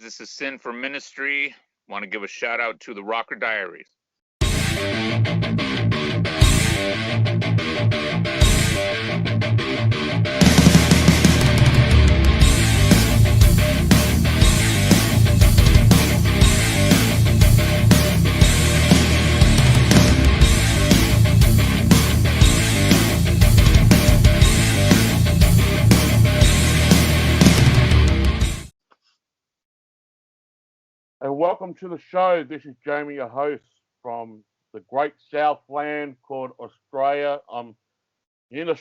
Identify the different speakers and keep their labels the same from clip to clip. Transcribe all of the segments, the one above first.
Speaker 1: This is Sin for Ministry. Want to give a shout out to the Rocker Diaries.
Speaker 2: And welcome to the show. This is Jamie, your host from the great Southland called Australia. I'm in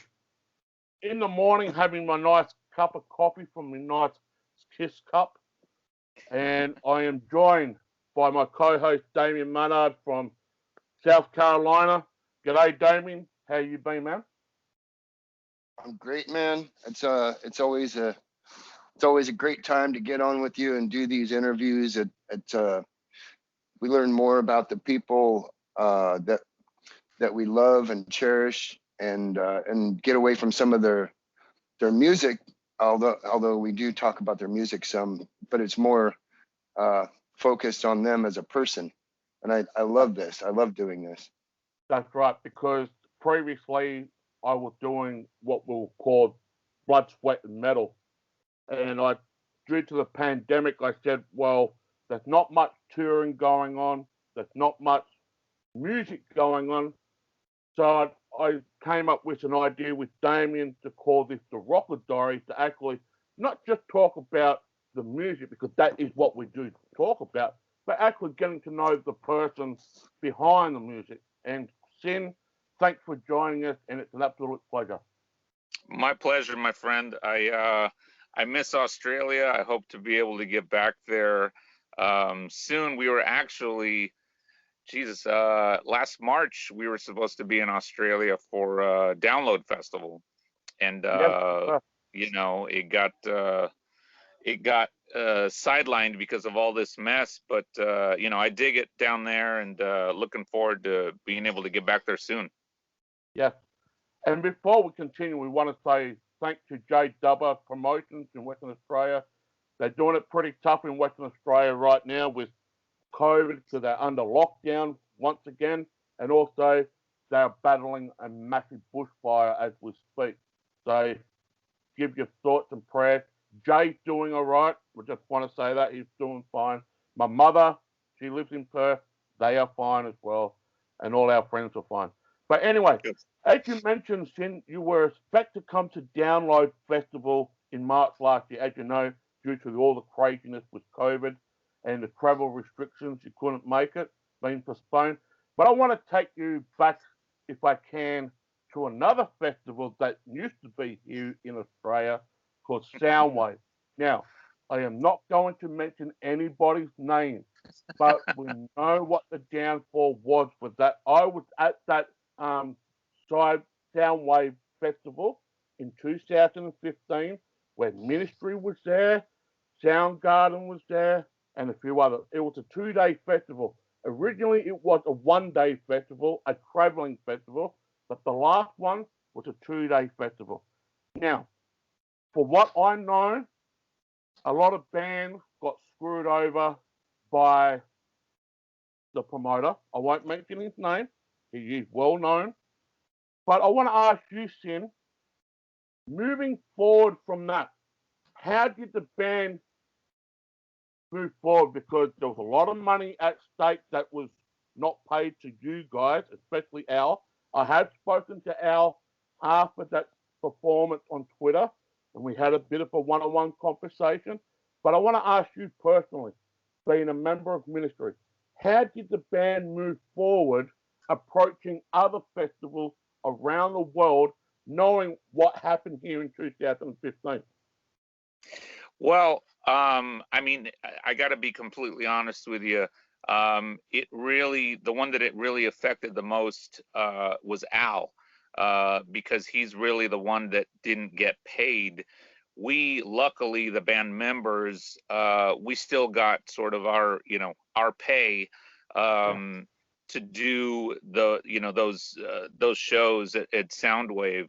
Speaker 2: the morning having my nice cup of coffee from my nice Kiss cup, and I am joined by my co-host Damien Maynard from South Carolina. G'day, Damien. How you been, man?
Speaker 3: I'm great, man. It's always a great time to get on with you and do these interviews. We learn more about the people that we love and cherish, and get away from some of their music. Although we do talk about their music some, but it's more focused on them as a person. And I love this. I love doing this.
Speaker 2: That's right, because previously I was doing what we'll call blood, sweat, and metal. And due to the pandemic, I said, well, there's not much touring going on. There's not much music going on. So I came up with an idea with Damien to call this the Rocker Dairies, to actually not just talk about the music, because that is what we do talk about, but actually getting to know the person behind the music. And Sin, thanks for joining us, and it's an absolute pleasure.
Speaker 1: My pleasure, my friend. I miss Australia. I hope to be able to get back there soon. We were actually, last March we were supposed to be in Australia for Download Festival, and it got sidelined because of all this mess. But I dig it down there, and looking forward to being able to get back there soon.
Speaker 2: Yes. And before we continue, we want to say thanks to J Dubber Promotions in Western Australia. They're doing it pretty tough in Western Australia right now with COVID, so they're under lockdown once again, and also they're battling a massive bushfire as we speak. So give your thoughts and prayers. Jay's doing all right. We just want to say that he's doing fine. My mother, she lives in Perth. They are fine as well, and all our friends are fine. But anyway, as you mentioned, Sin, you were expected to come to Download Festival in March last year. As you know, due to all the craziness with COVID and the travel restrictions, you couldn't make it, been postponed. But I want to take you back, if I can, to another festival that used to be here in Australia called Soundwave. Now, I am not going to mention anybody's name, but we know what the downfall was with that. I was at that Soundwave Festival in 2015, where Ministry was there, Soundgarden was there, and a few others. It was a 2-day festival. Originally, it was a 1-day festival, a traveling festival, but the last one was a 2-day festival. Now, for what I know, a lot of bands got screwed over by the promoter. I won't mention his name. He is well known. But I want to ask you, Sin, moving forward from that, how did the band move forward? Because there was a lot of money at stake that was not paid to you guys, especially Al. I have spoken to Al after that performance on Twitter, and we had a bit of a one-on-one conversation. But I want to ask you personally, being a member of Ministry, how did the band move forward approaching other festivals around the world, knowing what happened here in 2015?
Speaker 1: Well, I got to be completely honest with you. The one that it really affected the most was Al, because he's really the one that didn't get paid. We, luckily, the band members, we still got sort of our pay to do those shows at Soundwave.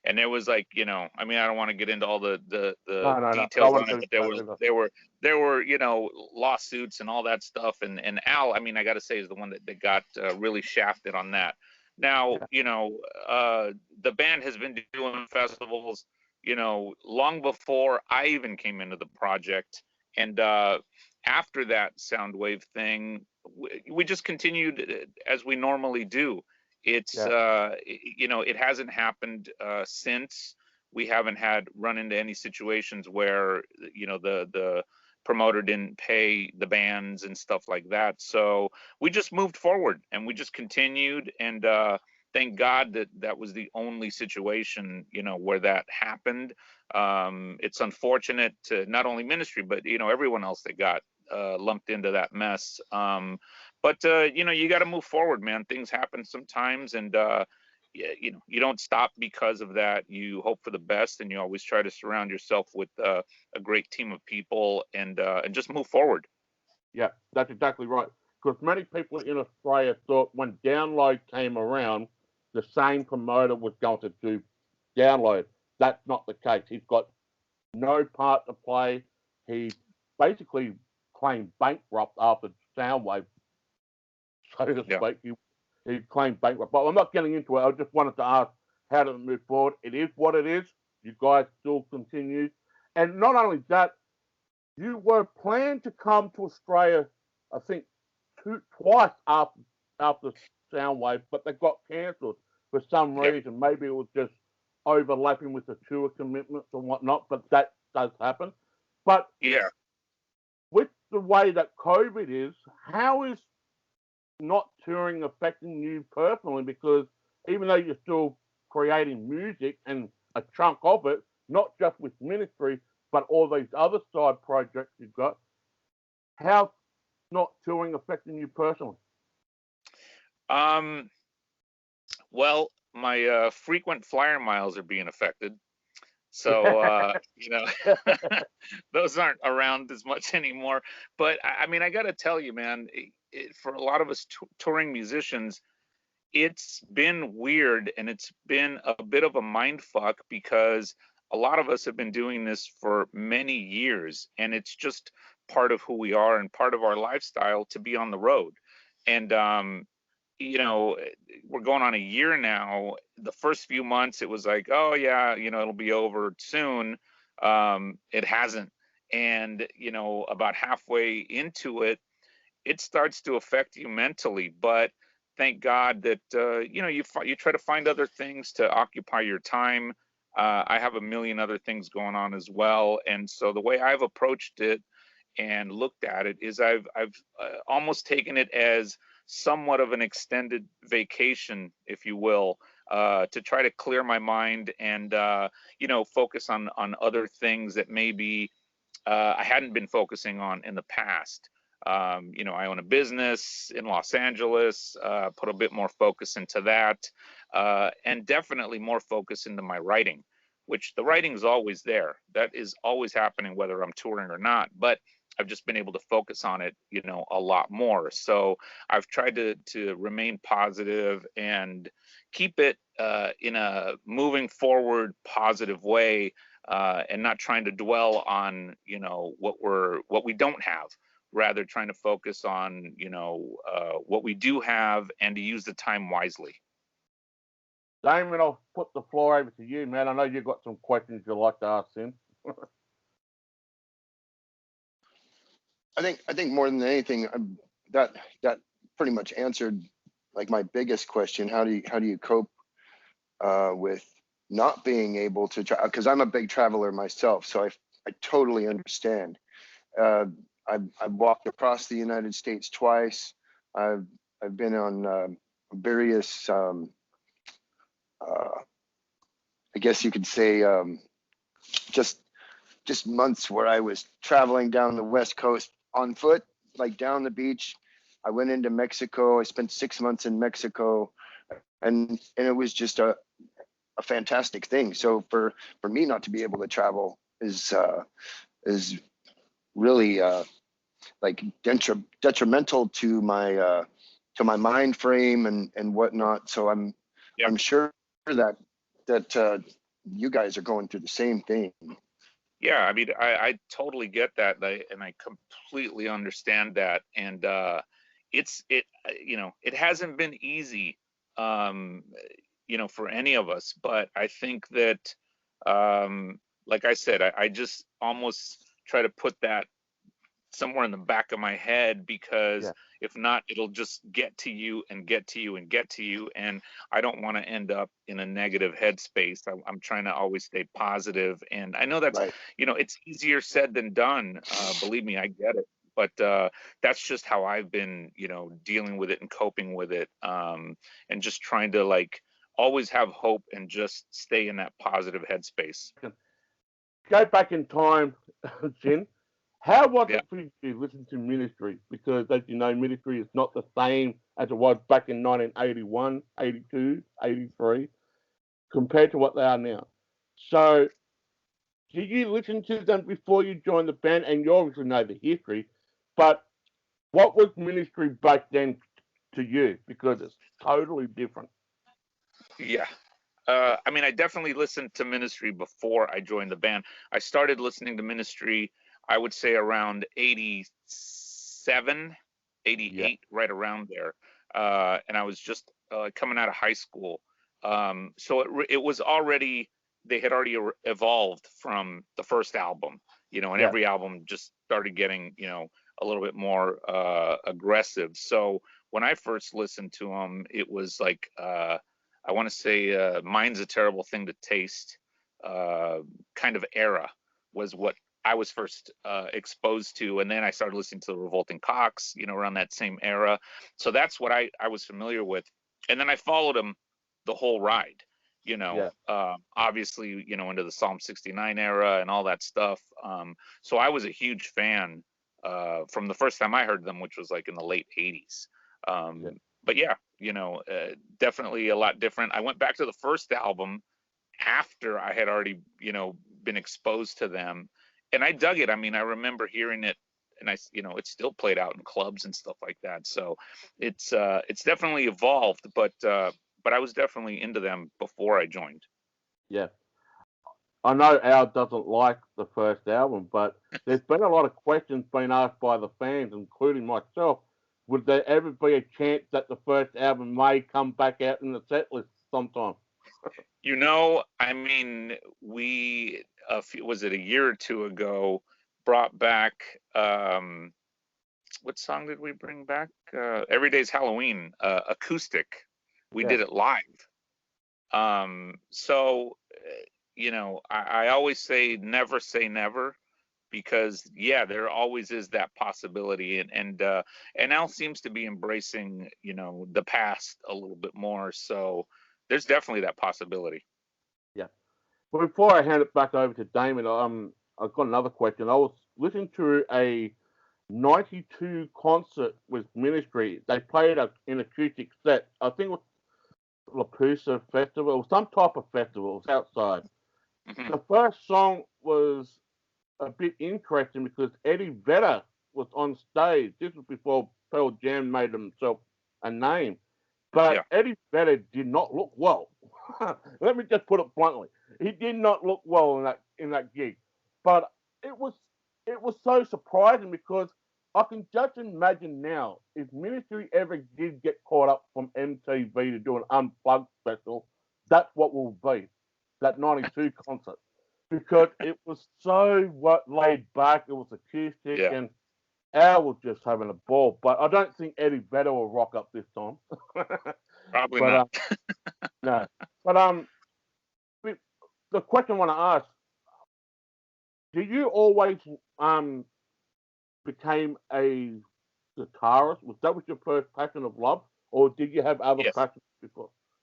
Speaker 1: and there was like, I mean, I don't want to get into all the
Speaker 2: No, no, no. I don't
Speaker 1: details
Speaker 2: want
Speaker 1: on
Speaker 2: to
Speaker 1: it,
Speaker 2: get
Speaker 1: but
Speaker 2: into that either.
Speaker 1: there were lawsuits and all that stuff, and Al, I mean, I got to say, is the one that got really shafted on that. Now,
Speaker 2: Yeah,
Speaker 1: the band has been doing festivals, long before I even came into the project, and after that Soundwave thing, we just continued as we normally do. It's
Speaker 2: yeah.
Speaker 1: it hasn't happened since. We haven't had run into any situations where the promoter didn't pay the bands and stuff like that. So we just moved forward and we just continued, and thank God that was the only situation where that happened. It's unfortunate to not only ministry but everyone else that got lumped into that mess. But you got to move forward, man. Things happen sometimes, and you don't stop because of that. You hope for the best, and you always try to surround yourself with a great team of people, and just move forward.
Speaker 2: Yeah, that's exactly right. Because many people in Australia thought when Download came around, the same promoter was going to do Download. That's not the case. He's got no part to play. He basically claimed bankrupt after Soundwave, so to
Speaker 1: Yeah.
Speaker 2: speak. He claimed bankrupt. But I'm not getting into it. I just wanted to ask how to move forward. It is what it is. You guys still continue. And not only that, you were planned to come to Australia, I think, twice after Soundwave, but they got cancelled for some
Speaker 1: Yep.
Speaker 2: reason. Maybe it was just overlapping with the tour commitments and whatnot, but that does happen. But
Speaker 1: Yeah.
Speaker 2: with the way that COVID is, how is not touring affecting you personally? Because even though you're still creating music and a chunk of it, not just with ministry, but all these other side projects you've got, how's not touring affecting you personally?
Speaker 1: Um. Well, my frequent flyer miles are being affected. So those aren't around as much anymore. But I mean, I got to tell you, man, for a lot of us touring musicians, it's been weird and it's been a bit of a mind fuck because a lot of us have been doing this for many years, and it's just part of who we are and part of our lifestyle to be on the road. And you know, we're going on a year now. The first few months, it was like, oh yeah, it'll be over soon. It hasn't, and about halfway into it, it starts to affect you mentally. But thank God that you try to find other things to occupy your time. I have a million other things going on as well, and so the way I've approached it and looked at it is I've almost taken it as somewhat of an extended vacation, if you will, to try to clear my mind and focus on other things that maybe I hadn't been focusing on in the past. I own a business in Los Angeles, put a bit more focus into that, and definitely more focus into my writing, which the writing is always there. That is always happening, whether I'm touring or not. But I've just been able to focus on it, a lot more. So I've tried to remain positive and keep it in a moving forward positive way, and not trying to dwell on what we don't have, rather trying to focus on what we do have and to use the time wisely.
Speaker 2: Damon, I'll put the floor over to you, man. I know you've got some questions you'd like to ask him.
Speaker 3: I think more than anything, that pretty much answered like my biggest question. How do you cope with not being able to travel? Because I'm a big traveler myself, so I totally understand. I've walked across the United States twice. I've been on various I guess you could say just months where I was traveling down the West Coast on foot, like down the beach. I went into Mexico. I spent 6 months in Mexico, and it was just a fantastic thing. So for me not to be able to travel is really like detrimental to my mind frame and whatnot. So
Speaker 1: Yep.
Speaker 3: I'm sure that you guys are going through the same thing.
Speaker 1: Yeah, I mean, I totally get that, and I completely understand that. And it hasn't been easy, um, for any of us. But I think that, like I said, I just almost try to put that somewhere in the back of my head, because
Speaker 2: Yeah.
Speaker 1: if not, it'll just get to you and get to you and get to you, and I don't want to end up in a negative headspace. I'm trying to always stay positive, and I know that's,
Speaker 3: Right.
Speaker 1: it's easier said than done. Believe me, I get it, but that's just how I've been, dealing with it and coping with it, and just trying to, like, always have hope and just stay in that positive headspace.
Speaker 2: Go back in time, Jin. How was
Speaker 1: Yeah.
Speaker 2: it for you to listen to Ministry? Because, as you know, Ministry is not the same as it was back in 1981, 82, 83, compared to what they are now. So, did you listen to them before you joined the band? And you obviously know the history, but what was Ministry back then to you? Because it's totally different.
Speaker 1: Yeah. I mean, I definitely listened to Ministry before I joined the band. I started listening to Ministry, I would say around 87,
Speaker 2: Yeah,
Speaker 1: 88, right around there. And I was just coming out of high school. So it was already, they had already evolved from the first album, and
Speaker 2: yeah,
Speaker 1: every album just started getting, a little bit more aggressive. So when I first listened to them, it was like, I want to say, "Mine's a Terrible Thing to Taste" uh, kind of era was what I was first exposed to, and then I started listening to the Revolting Cocks, around that same era. So that's what I was familiar with, and then I followed them the whole ride.
Speaker 2: yeah.
Speaker 1: Obviously, into the Psalm 69 era and all that stuff. So I was a huge fan from the first time I heard them, which was like in the late '80s.
Speaker 2: Yeah.
Speaker 1: But yeah, definitely a lot different. I went back to the first album after I had already, been exposed to them, and I dug it. I mean, I remember hearing it, and it's still played out in clubs and stuff like that. So it's definitely evolved, but I was definitely into them before I joined.
Speaker 2: Yeah. I know Al doesn't like the first album, but there's been a lot of questions being asked by the fans, including myself. Would there ever be a chance that the first album may come back out in the set list sometime?
Speaker 1: I mean, we was it a year or two ago brought back, what song did we bring back? Every Day's Halloween, acoustic. We
Speaker 2: Yeah,
Speaker 1: did it live. So, I always say never, because yeah, there always is that possibility, and Al seems to be embracing, the past a little bit more. So there's definitely that possibility.
Speaker 2: yeah. But before I hand it back over to Damon, I've got another question. I was listening to a '92 concert with Ministry. They played an acoustic set. I think it was Lapusa Festival, or some type of festival. It was outside.
Speaker 1: Hmm.
Speaker 2: The first song was a bit interesting because Eddie Vedder was on stage. This was before Pearl Jam made himself a name. But
Speaker 1: Yeah.
Speaker 2: Eddie Vedder did not look well. Let me just put it bluntly. He did not look well in that gig. But it was it was so surprising because I can just imagine now if Ministry ever did get caught up from MTV to do an unplugged special, that's what will be that '92 concert because it was so laid back. It was acoustic,
Speaker 1: Yeah.
Speaker 2: and Al was just having a ball. But I don't think Eddie Vedder will rock up this time.
Speaker 1: Probably
Speaker 2: but
Speaker 1: not.
Speaker 2: no. But the question I want to ask: do you always became a guitarist? Was that your first passion of love, or did you have other
Speaker 1: Yes.
Speaker 2: passions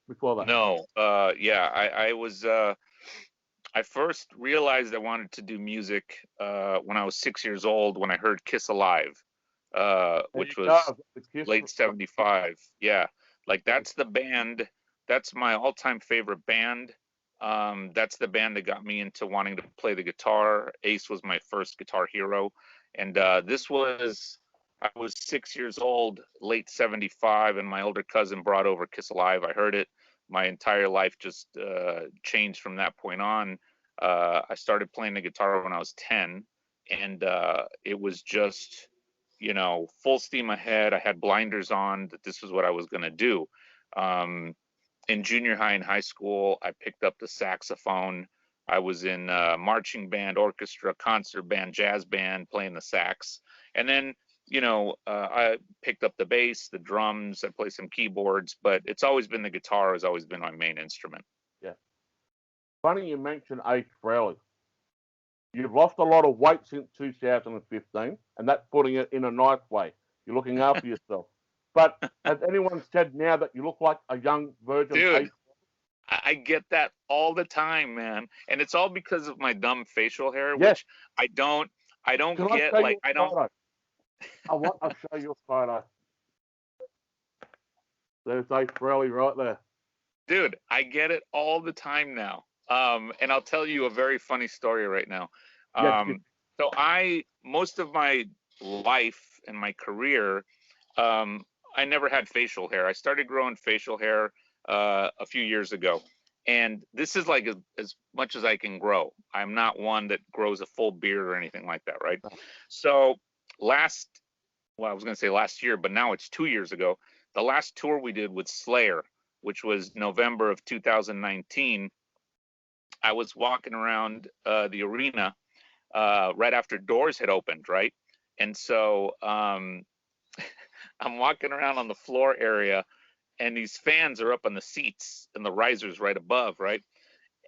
Speaker 2: before that?
Speaker 1: No. Yeah. I was. I first realized I wanted to do music when I was 6 years old, when I heard Kiss Alive,
Speaker 2: There you
Speaker 1: which was
Speaker 2: go. The Kiss.
Speaker 1: late '75. Yeah, like that's the band. That's my all-time favorite band. That's the band that got me into wanting to play the guitar. Ace was my first guitar hero, and this was, I was 6 years old, late '75, and my older cousin brought over Kiss Alive. I heard it. my entire life just changed from that point on. I started playing the guitar when I was 10, and it was just, full steam ahead. I had blinders on that this was what I was going to do. In junior high and high school, I picked up the saxophone. I was in marching band, orchestra, concert band, jazz band, playing the sax. And then, I picked up the bass, the drums, I play some keyboards, but it's always been the guitar has always been my main instrument.
Speaker 2: Yeah. Funny you mentioned Ace Frehely. You've lost a lot of weight since 2015, and that's putting it in a nice way. You're looking after yourself. But has anyone said now that you look like a young version of
Speaker 1: Dude,
Speaker 2: Ace?
Speaker 1: I get that all the time, man. And it's all because of my dumb facial hair,
Speaker 2: Yes.
Speaker 1: which I don't
Speaker 2: Can I
Speaker 1: get.
Speaker 2: show
Speaker 1: Like,
Speaker 2: you a photo? I'll show you a photo. There's Ace Frehely right there.
Speaker 1: Dude, I get it all the time now. And I'll tell you a very funny story right now.
Speaker 2: Yes,
Speaker 1: So most of my life and my career, I never had facial hair. I started growing facial hair a few years ago. And this is like as much as I can grow. I'm not one that grows a full beard or anything like that, right? So I was going to say last year, but now it's 2 years ago. The last tour we did with Slayer, which was November of 2019, I was walking around the arena right after doors had opened, right? And so I'm walking around on the floor area, and these fans are up on the seats and the risers right above, right?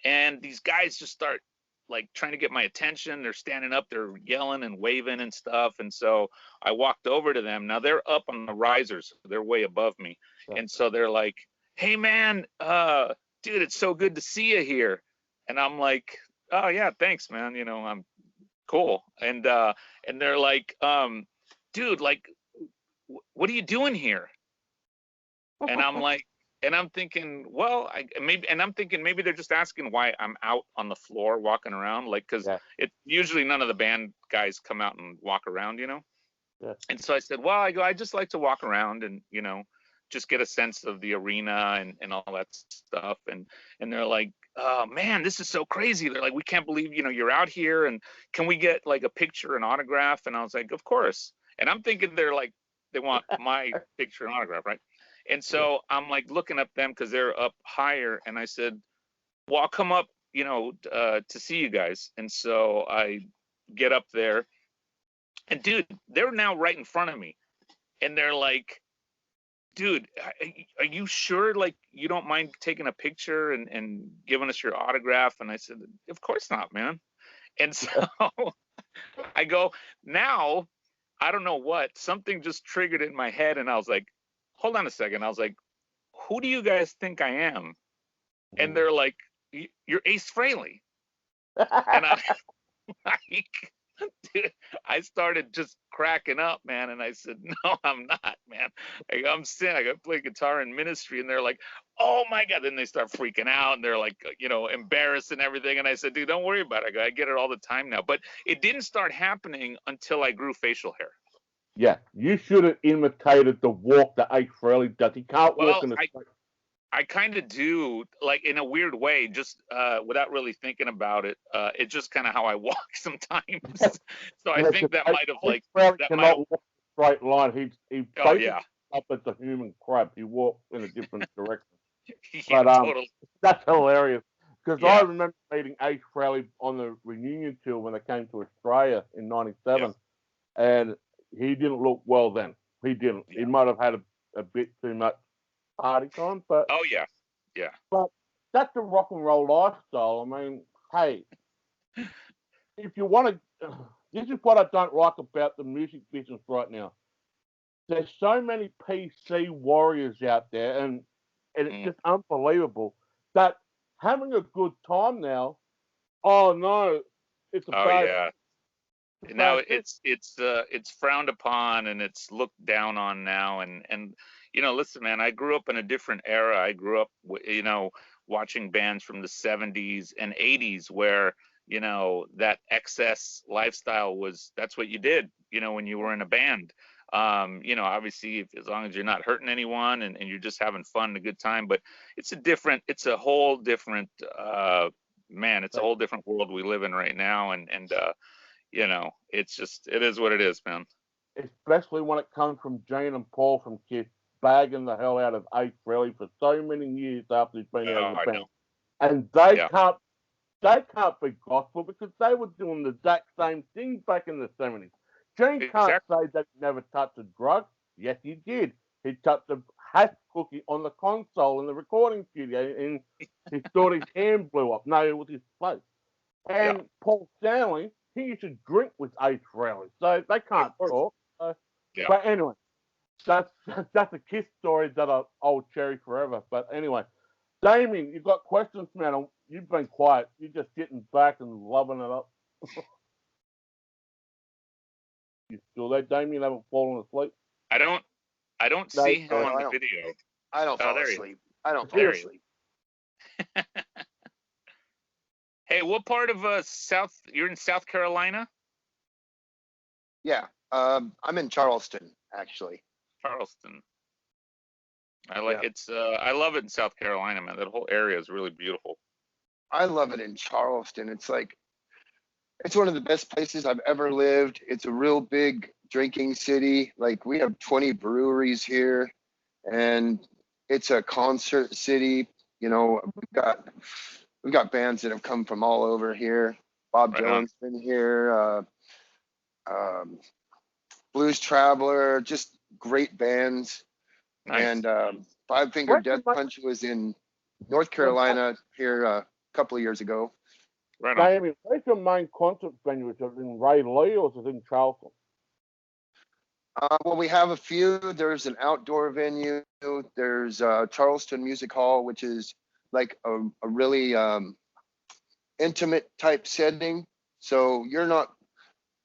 Speaker 1: And these guys just start like trying to get my attention. They're standing up, they're yelling and waving and stuff. And so I walked over to them. Now they're up on the risers, they're way above me. And so they're like, "Hey man, dude, it's so good to see you here." And I'm like, "Oh yeah, thanks, man. I'm cool." And they're like, "Dude, like, what are you doing here?" And I'm like, and I'm thinking, well, I'm thinking maybe they're just asking why I'm out on the floor walking around, like, because it usually none of the band guys come out and walk around,
Speaker 2: Yeah.
Speaker 1: And so I said, well, I just like to walk around and just get a sense of the arena and all that stuff. And they're like, "Oh man, this is so crazy." They're like, "We can't believe you're out here, and can we get like a picture and autograph?" And I was like, "Of course." And I'm thinking they're like, they want my picture and autograph, right? And so I'm like looking up them because they're up higher, and I said, "Well, I'll come up, to see you guys." And so I get up there, and dude, they're now right in front of me, and they're like, "Dude, are you sure? Like, you don't mind taking a picture and giving us your autograph?" And I said, "Of course not, man." And so I go, now, I don't know what, something just triggered in my head, and I was like, hold on a second. I was like, who do you guys think I am? And they're like, "You're Ace Frehely." And I'm like, dude, I started just cracking up, man. And I said, "No, I'm not, man. Like, I'm Sin. I got to play guitar in ministry." And they're like, "Oh my God." Then they start freaking out, and they're like, embarrassed and everything. And I said, "Dude, don't worry about it. I get it all the time now." But it didn't start happening until I grew facial hair.
Speaker 2: Yeah, you should have imitated the walk that Ace Frehely does. He can't
Speaker 1: Well,
Speaker 2: walk in the street.
Speaker 1: I kind of do, like, in a weird way, just without really thinking about it. It's just kind of how I walk sometimes. So I think that might have
Speaker 2: Ace Frehely
Speaker 1: that might
Speaker 2: cannot
Speaker 1: have.
Speaker 2: walk a straight line. He
Speaker 1: Oh
Speaker 2: basically
Speaker 1: yeah,
Speaker 2: up as a human crab. He walks in a different direction.
Speaker 1: yeah,
Speaker 2: But
Speaker 1: totally.
Speaker 2: that's hilarious because I
Speaker 1: Yeah,
Speaker 2: remember meeting Ace Frehely on the reunion tour when they came to Australia in '97, and he didn't look well then. He didn't.
Speaker 1: yeah.
Speaker 2: He might have had a bit too much party time, but
Speaker 1: Oh yeah, yeah.
Speaker 2: that's the rock and roll lifestyle. I mean, hey, if you want to, this is what I don't like about the music business right now. There's so many PC warriors out there, and it's just unbelievable that having a good time now. Oh no, it's a
Speaker 1: Oh
Speaker 2: bad.
Speaker 1: yeah.
Speaker 2: It's a
Speaker 1: Now
Speaker 2: bad thing.
Speaker 1: it's frowned upon, and it's looked down on now. And listen, man, I grew up in a different era. I grew up watching bands from the 70s and 80s where that excess lifestyle that's what you did when you were in a band. Obviously, as long as you're not hurting anyone and you're just having fun and a good time. But it's a whole different, man, it's a whole different world we live in right now. It is what it is, man.
Speaker 2: Especially when it comes from Gene and Paul from Kiss bagging the hell out of Ace Frehely for so many years after he's been out of the
Speaker 1: I
Speaker 2: band.
Speaker 1: know.
Speaker 2: And
Speaker 1: Yeah.
Speaker 2: they can't be gospel because they were doing the exact same thing back in the 70s. Gene can't say that he never touched a drug. Yes, he did. He touched a hash cookie on the console in the recording studio and he thought his hand blew up. No, it was his face. And Paul Stanley, he used to drink with Ace Frehely. So they can't talk.
Speaker 1: Yeah.
Speaker 2: But anyway, that's a Kiss story that I'll cherish forever. But anyway, Damien, you've got questions, man. You've been quiet. You're just sitting back and loving it up. You still there, Damien? You haven't fallen asleep?
Speaker 1: I don't see him on the video.
Speaker 3: I don't fall asleep. I don't fall
Speaker 1: There
Speaker 3: asleep.
Speaker 1: Hey, what part of you're in South Carolina?
Speaker 3: Yeah. I'm in Charleston, actually.
Speaker 1: Charleston. I love it in South Carolina, man. That whole area is really beautiful.
Speaker 3: I love it in Charleston. It's one of the best places I've ever lived. It's a real big drinking city. Like, we have 20 breweries here, and it's a concert city. We've got bands that have come from all over here. Bob Dylan's been here. Blues Traveler, just great bands.
Speaker 1: Nice.
Speaker 3: And Five Finger Death Punch was in North Carolina here a couple of years ago.
Speaker 2: Right on. Damien, where's your main concert venue? Is it in Raleigh or is it in Charleston?
Speaker 3: Well, we have a few. There's an outdoor venue. There's Charleston Music Hall, which is like a really intimate type setting. So you're not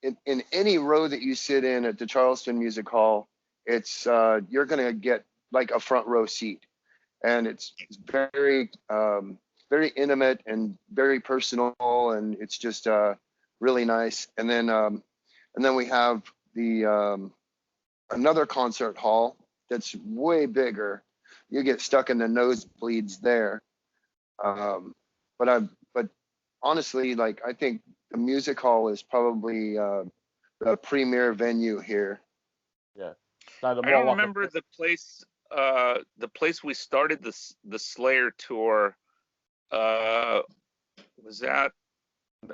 Speaker 3: in any row that you sit in at the Charleston Music Hall. It's you're gonna get like a front row seat, and it's very very intimate and very personal, and it's just really nice. And then we have the another concert hall that's way bigger. You get stuck in the nosebleeds there. But honestly, like, I think the music hall is probably the premier venue here.
Speaker 2: Yeah.
Speaker 1: I don't remember the place we started the Slayer tour. Was that,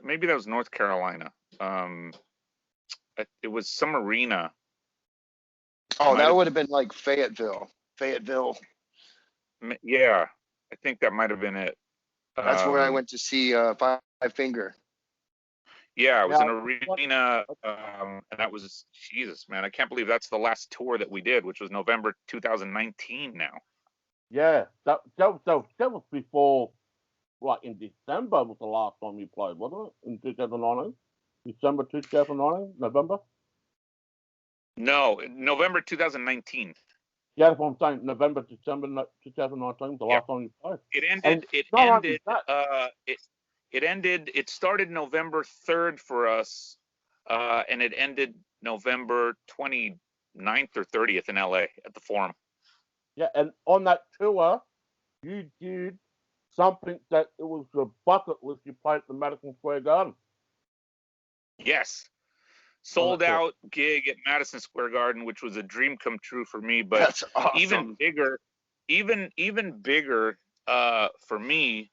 Speaker 1: maybe that was North Carolina. It was some arena.
Speaker 3: Oh, that would have been like Fayetteville.
Speaker 1: Yeah, I think that might have been it.
Speaker 3: That's where I went to see Five Finger.
Speaker 1: Yeah, it was an arena, and that was, Jesus, man, I can't believe that's the last tour that we did, which was November 2019 now.
Speaker 2: Yeah, that was before, like, in December was the last time you played, wasn't it? In 2019? December 2019? November?
Speaker 1: No, November 2019
Speaker 2: Yeah, that's what I'm saying. November, December 2019, the last time you played.
Speaker 1: It started November 3rd for us, and it ended November 29th or 30th in LA at the Forum.
Speaker 2: Yeah, and on that tour, you did something that it was a bucket list. You played at the Madison Square Garden.
Speaker 1: Yes. Sold out gig at Madison Square Garden, which was a dream come true for me. But
Speaker 3: that's awesome.
Speaker 1: even bigger for me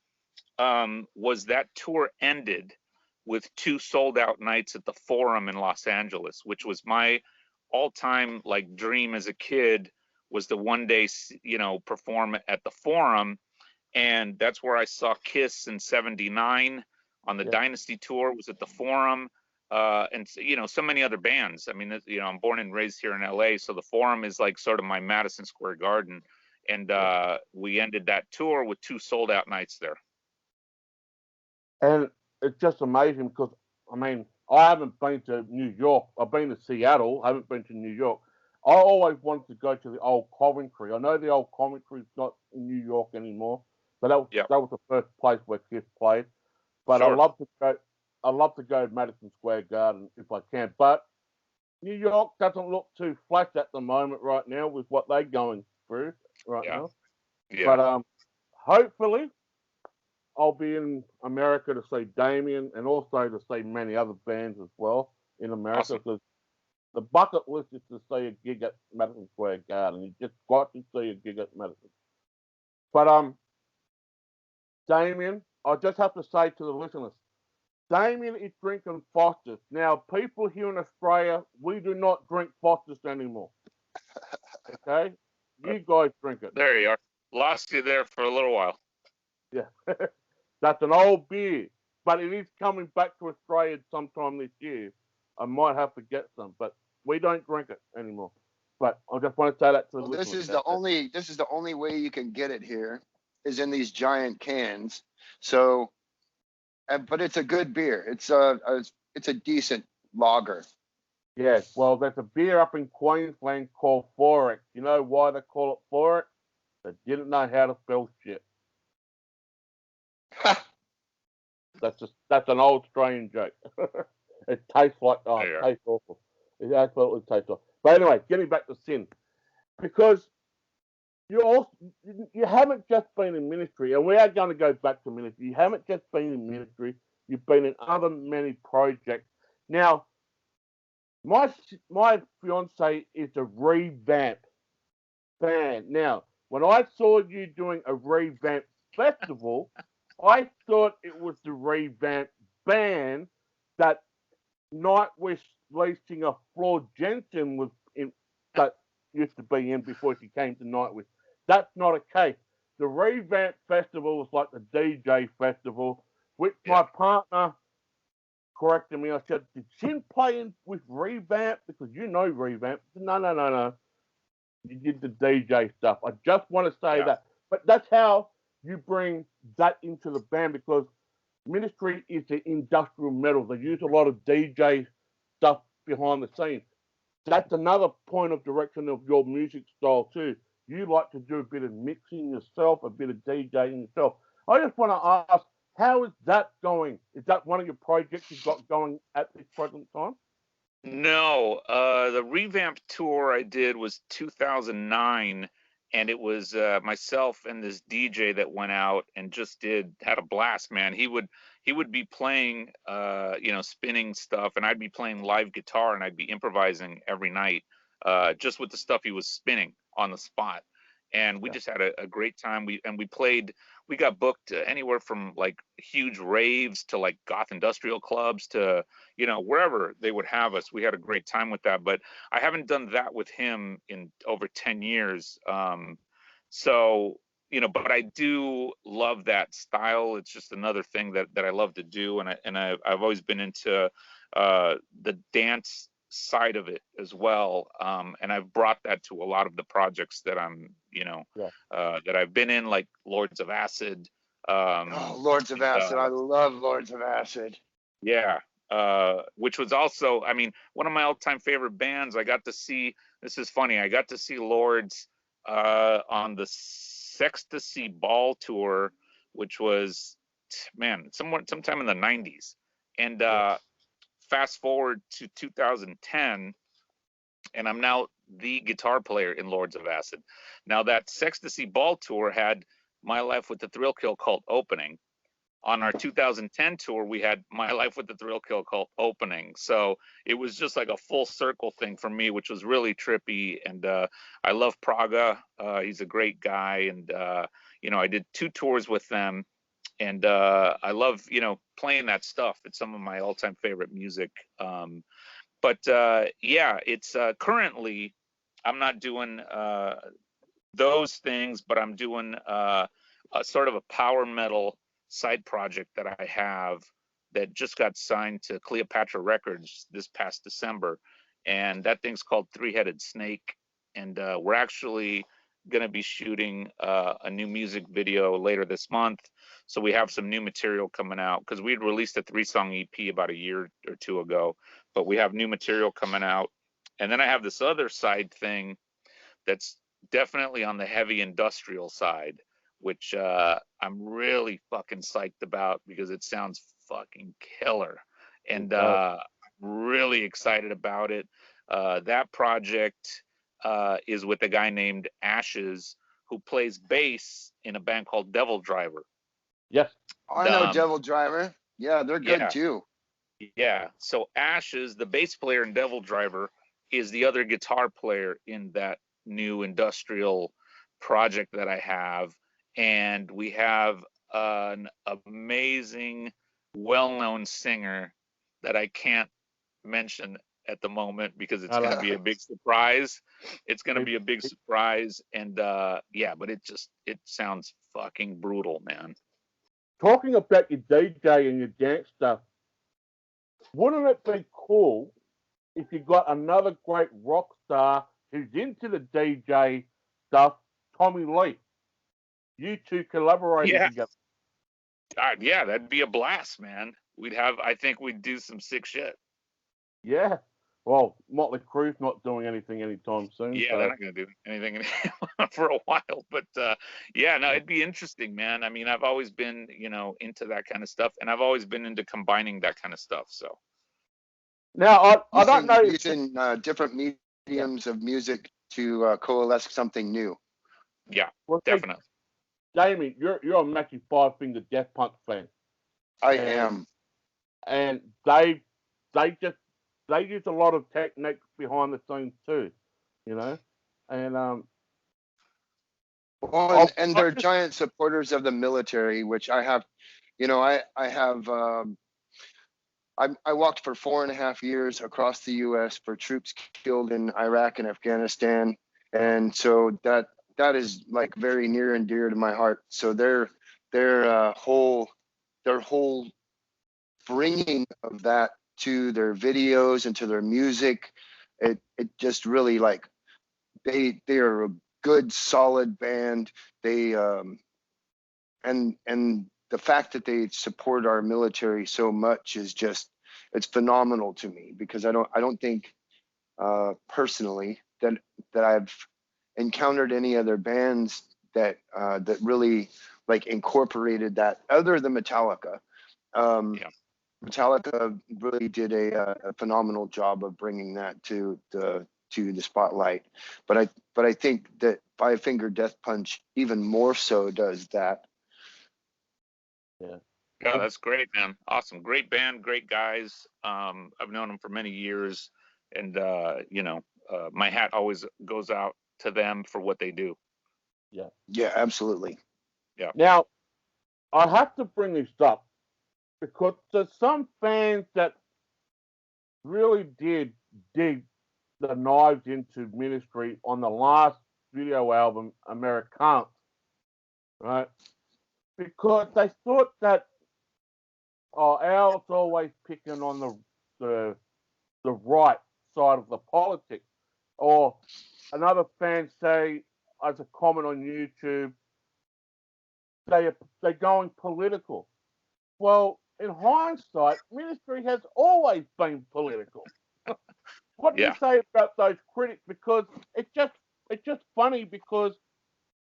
Speaker 1: was that tour ended with 2 sold out nights at the Forum in Los Angeles, which was my all-time like dream as a kid, was to one day perform at the Forum. And that's where I saw Kiss in '79 on the Dynasty tour, was at the Forum. And so many other bands. I mean, I'm born and raised here in LA, so the Forum is like sort of my Madison Square Garden. And we ended that tour with 2 sold out nights there.
Speaker 2: And it's just amazing because, I mean, I haven't been to New York. I've been to Seattle. I haven't been to New York. I always wanted to go to the old Coventry. I know the old Coventry is not in New York anymore, but that was the first place where Kiss played. But sure. I'd love to go to Madison Square Garden if I can. But New York doesn't look too flash at the moment right now with what they're going through right
Speaker 1: Yeah.
Speaker 2: now.
Speaker 1: Yeah.
Speaker 2: But hopefully I'll be in America to see Damien and also to see many other bands as well in America.
Speaker 1: Awesome.
Speaker 2: Because the bucket list is to see a gig at Madison Square Garden. You just got to see a gig at Madison. But Damien, I just have to say to the listeners, Damien is drinking Foster's. Now, people here in Australia, we do not drink Foster's anymore. Okay? You guys drink it.
Speaker 1: There you are. Lost you there for a little while.
Speaker 2: Yeah. That's an old beer. But it is coming back to Australia sometime this year. I might have to get some, but we don't drink it anymore. But I just want to say that to the
Speaker 3: Well,
Speaker 2: listeners.
Speaker 3: this is the only way you can get it here is in these giant cans. So, but it's a good beer. It's a decent lager.
Speaker 2: Yes, well, there's a beer up in Queensland called Forex. You know why they call it Forex? They didn't know how to spell shit. That's an old Australian joke. It tastes like it tastes awful. It absolutely tastes awful. But anyway, getting back to Sin, because you haven't just been in ministry, and we are going to go back to ministry. You haven't just been in ministry. You've been in other many projects. Now, my fiance is a revamp band. Now, when I saw you doing a revamp festival, I thought it was the revamp band that Nightwish lead singer Floor Jensen was in, that used to be in before she came to Nightwish. That's not a case. The revamp festival was like the DJ festival, which my partner corrected me. I said, "Did Sin play in with revamp? Because you know revamp." Said, no. You did the DJ stuff. I just want to say that. But that's how you bring that into the band because Ministry is the industrial metal. They use a lot of DJ stuff behind the scenes. That's another point of direction of your music style too. You like to do a bit of mixing yourself, a bit of DJing yourself. I just want to ask, how is that going? Is that one of your projects you've got going at this present time?
Speaker 1: No, the revamp tour I did was 2009, and it was myself and this DJ that went out and just had a blast, man. He would be playing, spinning stuff, and I'd be playing live guitar, and I'd be improvising every night, just with the stuff he was spinning on the spot. And we just had a great time. We got booked anywhere from like huge raves to like goth industrial clubs to wherever they would have us. We had a great time with that, but I haven't done that with him in over 10 years. So, but I do love that style. It's just another thing that I love to do. I've always been into the dance side of it as well. And I've brought that to a lot of the projects that that I've been in, like Lords of Acid.
Speaker 3: Lords of Acid. I love Lords of Acid.
Speaker 1: Yeah. Which was also, I mean, one of my all-time favorite bands. I got to see, this is funny, I got to see Lords on the Sextasy Ball tour, which was, man, sometime in the 90s. And fast forward to 2010, and I'm now the guitar player in Lords of Acid. Now, that Sextasy Ball tour had My Life with the Thrill Kill Cult opening. On our 2010 tour, we had My Life with the Thrill Kill Cult opening. So it was just like a full circle thing for me, which was really trippy. And I love Praga. He's a great guy. And, I did 2 tours with them. And I love, playing that stuff. It's some of my all-time favorite music. But it's currently, I'm not doing those things, but I'm doing a sort of a power metal side project that I have that just got signed to Cleopatra Records this past December. And that thing's called Three-Headed Snake. And we're actually going to be shooting a new music video later this month. So we have some new material coming out because we had released a 3-song EP about a year or 2 ago, but we have new material coming out. And then I have this other side thing that's definitely on the heavy industrial side, which I'm really fucking psyched about because it sounds fucking killer. And really excited about it. That project is with a guy named Ashes, who plays bass in a band called Devil Driver.
Speaker 2: Yes.
Speaker 3: I know Devil Driver. Yeah, they're good
Speaker 1: Yeah,
Speaker 3: too.
Speaker 1: yeah. So Ashes, the bass player in Devil Driver, is the other guitar player in that new industrial project that I have. And we have an amazing, well-known singer that I can't mention at the moment because it's
Speaker 2: I
Speaker 1: going to
Speaker 2: like
Speaker 1: be a
Speaker 2: it.
Speaker 1: big surprise. It's going to
Speaker 2: It,
Speaker 1: be a big
Speaker 2: it.
Speaker 1: surprise. And yeah, but it sounds fucking brutal, man.
Speaker 2: Talking about your DJ and your dance stuff, wouldn't it be cool if you got another great rock star who's into the DJ stuff, Tommy Lee? You two collaborating
Speaker 1: Yeah,
Speaker 2: together.
Speaker 1: yeah, that'd be a blast, man. I think we'd do some sick shit.
Speaker 2: Yeah. Well, Motley Crue's not doing anything anytime soon,
Speaker 1: Yeah, they're
Speaker 2: so
Speaker 1: not going to do anything for a while, but yeah, no, it'd be interesting, man. I mean, I've always been, into that kind of stuff, and I've always been into combining that kind of stuff. So,
Speaker 2: now I don't know if
Speaker 3: Using different mediums of music to coalesce something new.
Speaker 1: yeah,
Speaker 2: well, see,
Speaker 1: definitely.
Speaker 2: Damien, you're a massive Five Finger Death Punch fan,
Speaker 3: I
Speaker 2: and
Speaker 3: am.
Speaker 2: and they use a lot of techniques behind the scenes too, you know, and
Speaker 3: Well, and
Speaker 2: I
Speaker 3: they're
Speaker 2: just
Speaker 3: giant supporters of the military, which I have. I have. I walked for 4.5 years across the U.S. for troops killed in Iraq and Afghanistan, and so that is like very near and dear to my heart. So their whole bringing of that to their videos and to their music, it just really like they are a good solid band. They and the fact that they support our military so much is just, it's phenomenal to me, because I don't think personally that I've encountered any other bands that really like incorporated that other than Metallica. Um,
Speaker 1: Yeah,
Speaker 3: Metallica really did a phenomenal job of bringing that to the spotlight, but I think that Five Finger Death Punch even more so does that.
Speaker 2: yeah.
Speaker 1: yeah,
Speaker 2: Well,
Speaker 1: that's great, man. Awesome, great band, great guys. I've known them for many years, and my hat always goes out to them for what they do.
Speaker 2: yeah.
Speaker 3: Yeah, absolutely.
Speaker 1: Yeah,
Speaker 2: Now I have to bring this up because there's some fans that really did dig the knives into Ministry on the last video album, Americana, right? Because they thought that Al's always picking on the the right side of the politics, or another fan say as a comment on YouTube, they're going political. Well, in hindsight, Ministry has always been political. What do you
Speaker 1: yeah,
Speaker 2: say about those critics? Because it's just funny because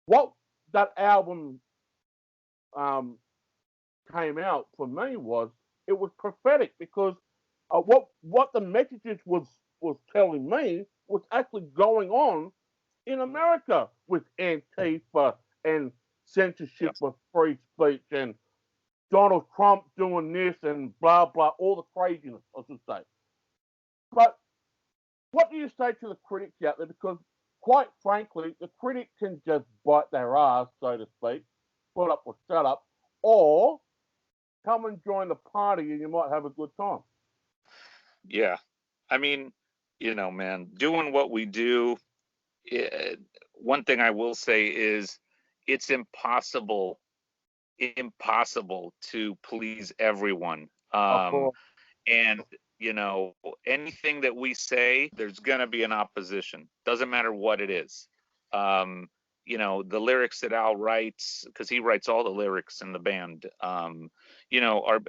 Speaker 2: what that album um, came out for me was it was prophetic because what the messages was telling me was actually going on in America with Antifa and
Speaker 1: yeah,
Speaker 2: censorship of free speech and Donald Trump doing this and blah blah, all the craziness, I should say. But what do you say to the critics out there? Because quite frankly, the critic can just bite their ass, so to speak, put up or shut up, or come and join the party and you might have a good time.
Speaker 1: yeah. I mean, man, doing what we do. eh, One thing I will say is it's impossible to please everyone.
Speaker 2: Of
Speaker 1: Um,
Speaker 2: course.
Speaker 1: and anything that we say, there's gonna be an opposition. Doesn't matter what it is. Um, the lyrics that Al writes, because he writes all the lyrics in the band. Are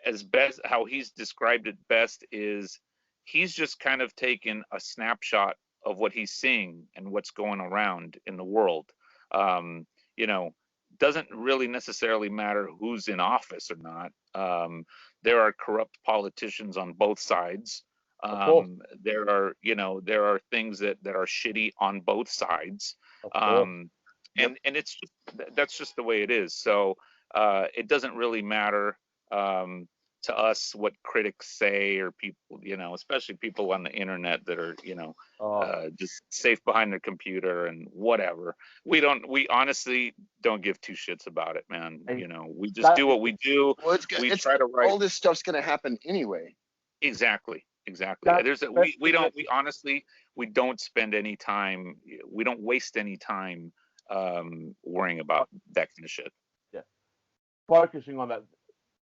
Speaker 1: as best how he's described it best is he's just kind of taken a snapshot of what he's seeing and what's going around in the world. Um, you know, doesn't really necessarily matter who's in office or not. There are corrupt politicians on both sides.
Speaker 2: Of course,
Speaker 1: There are things that are shitty on both sides.
Speaker 2: of course.
Speaker 1: Um,
Speaker 3: Yep.
Speaker 1: and it's just, that's just the way it is. So it doesn't really matter to us what critics say, or people, especially people on the internet that are,
Speaker 2: Uh,
Speaker 1: just safe behind their computer and whatever. We honestly don't give two shits about it, man.
Speaker 2: and
Speaker 1: We just
Speaker 2: that
Speaker 1: do what we do.
Speaker 3: Well,
Speaker 1: We
Speaker 3: it's
Speaker 1: try to write.
Speaker 3: all this stuff's going to happen anyway.
Speaker 1: Exactly.
Speaker 2: that's
Speaker 1: We honestly, we don't spend any time, we don't waste any time worrying about that kind of shit.
Speaker 2: yeah, focusing on that.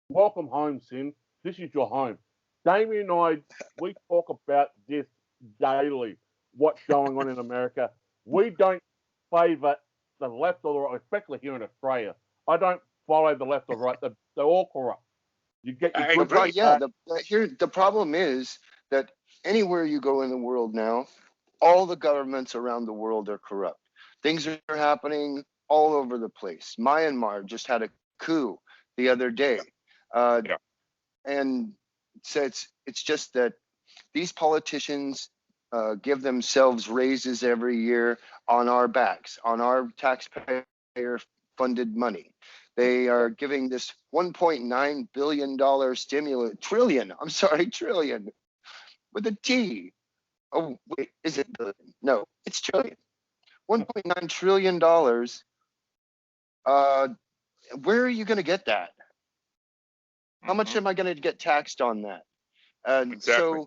Speaker 2: Welcome home, Sin. This is your home. Damien and I, we talk about this daily. What's going on in America? We don't favour the left or the right, especially here in Australia. I don't follow the left or right. They're all corrupt. You get your
Speaker 1: I
Speaker 2: good
Speaker 1: agree.
Speaker 3: Yeah,
Speaker 2: bad.
Speaker 3: the problem is that anywhere you go in the world now, all the governments around the world are corrupt. Things are happening all over the place. Myanmar just had a coup the other day, uh,
Speaker 1: Yeah.
Speaker 3: and so it's just that these politicians give themselves raises every year on our backs, on our taxpayer funded money. They are giving this $1.9 billion stimulus, trillion, I'm sorry, trillion with a T. Oh, wait, is it billion? No, it's trillion. $1.9 trillion. Uh, where are you going to get that? How much
Speaker 1: Mhm.
Speaker 3: am I going to get taxed on that? And
Speaker 1: Exactly.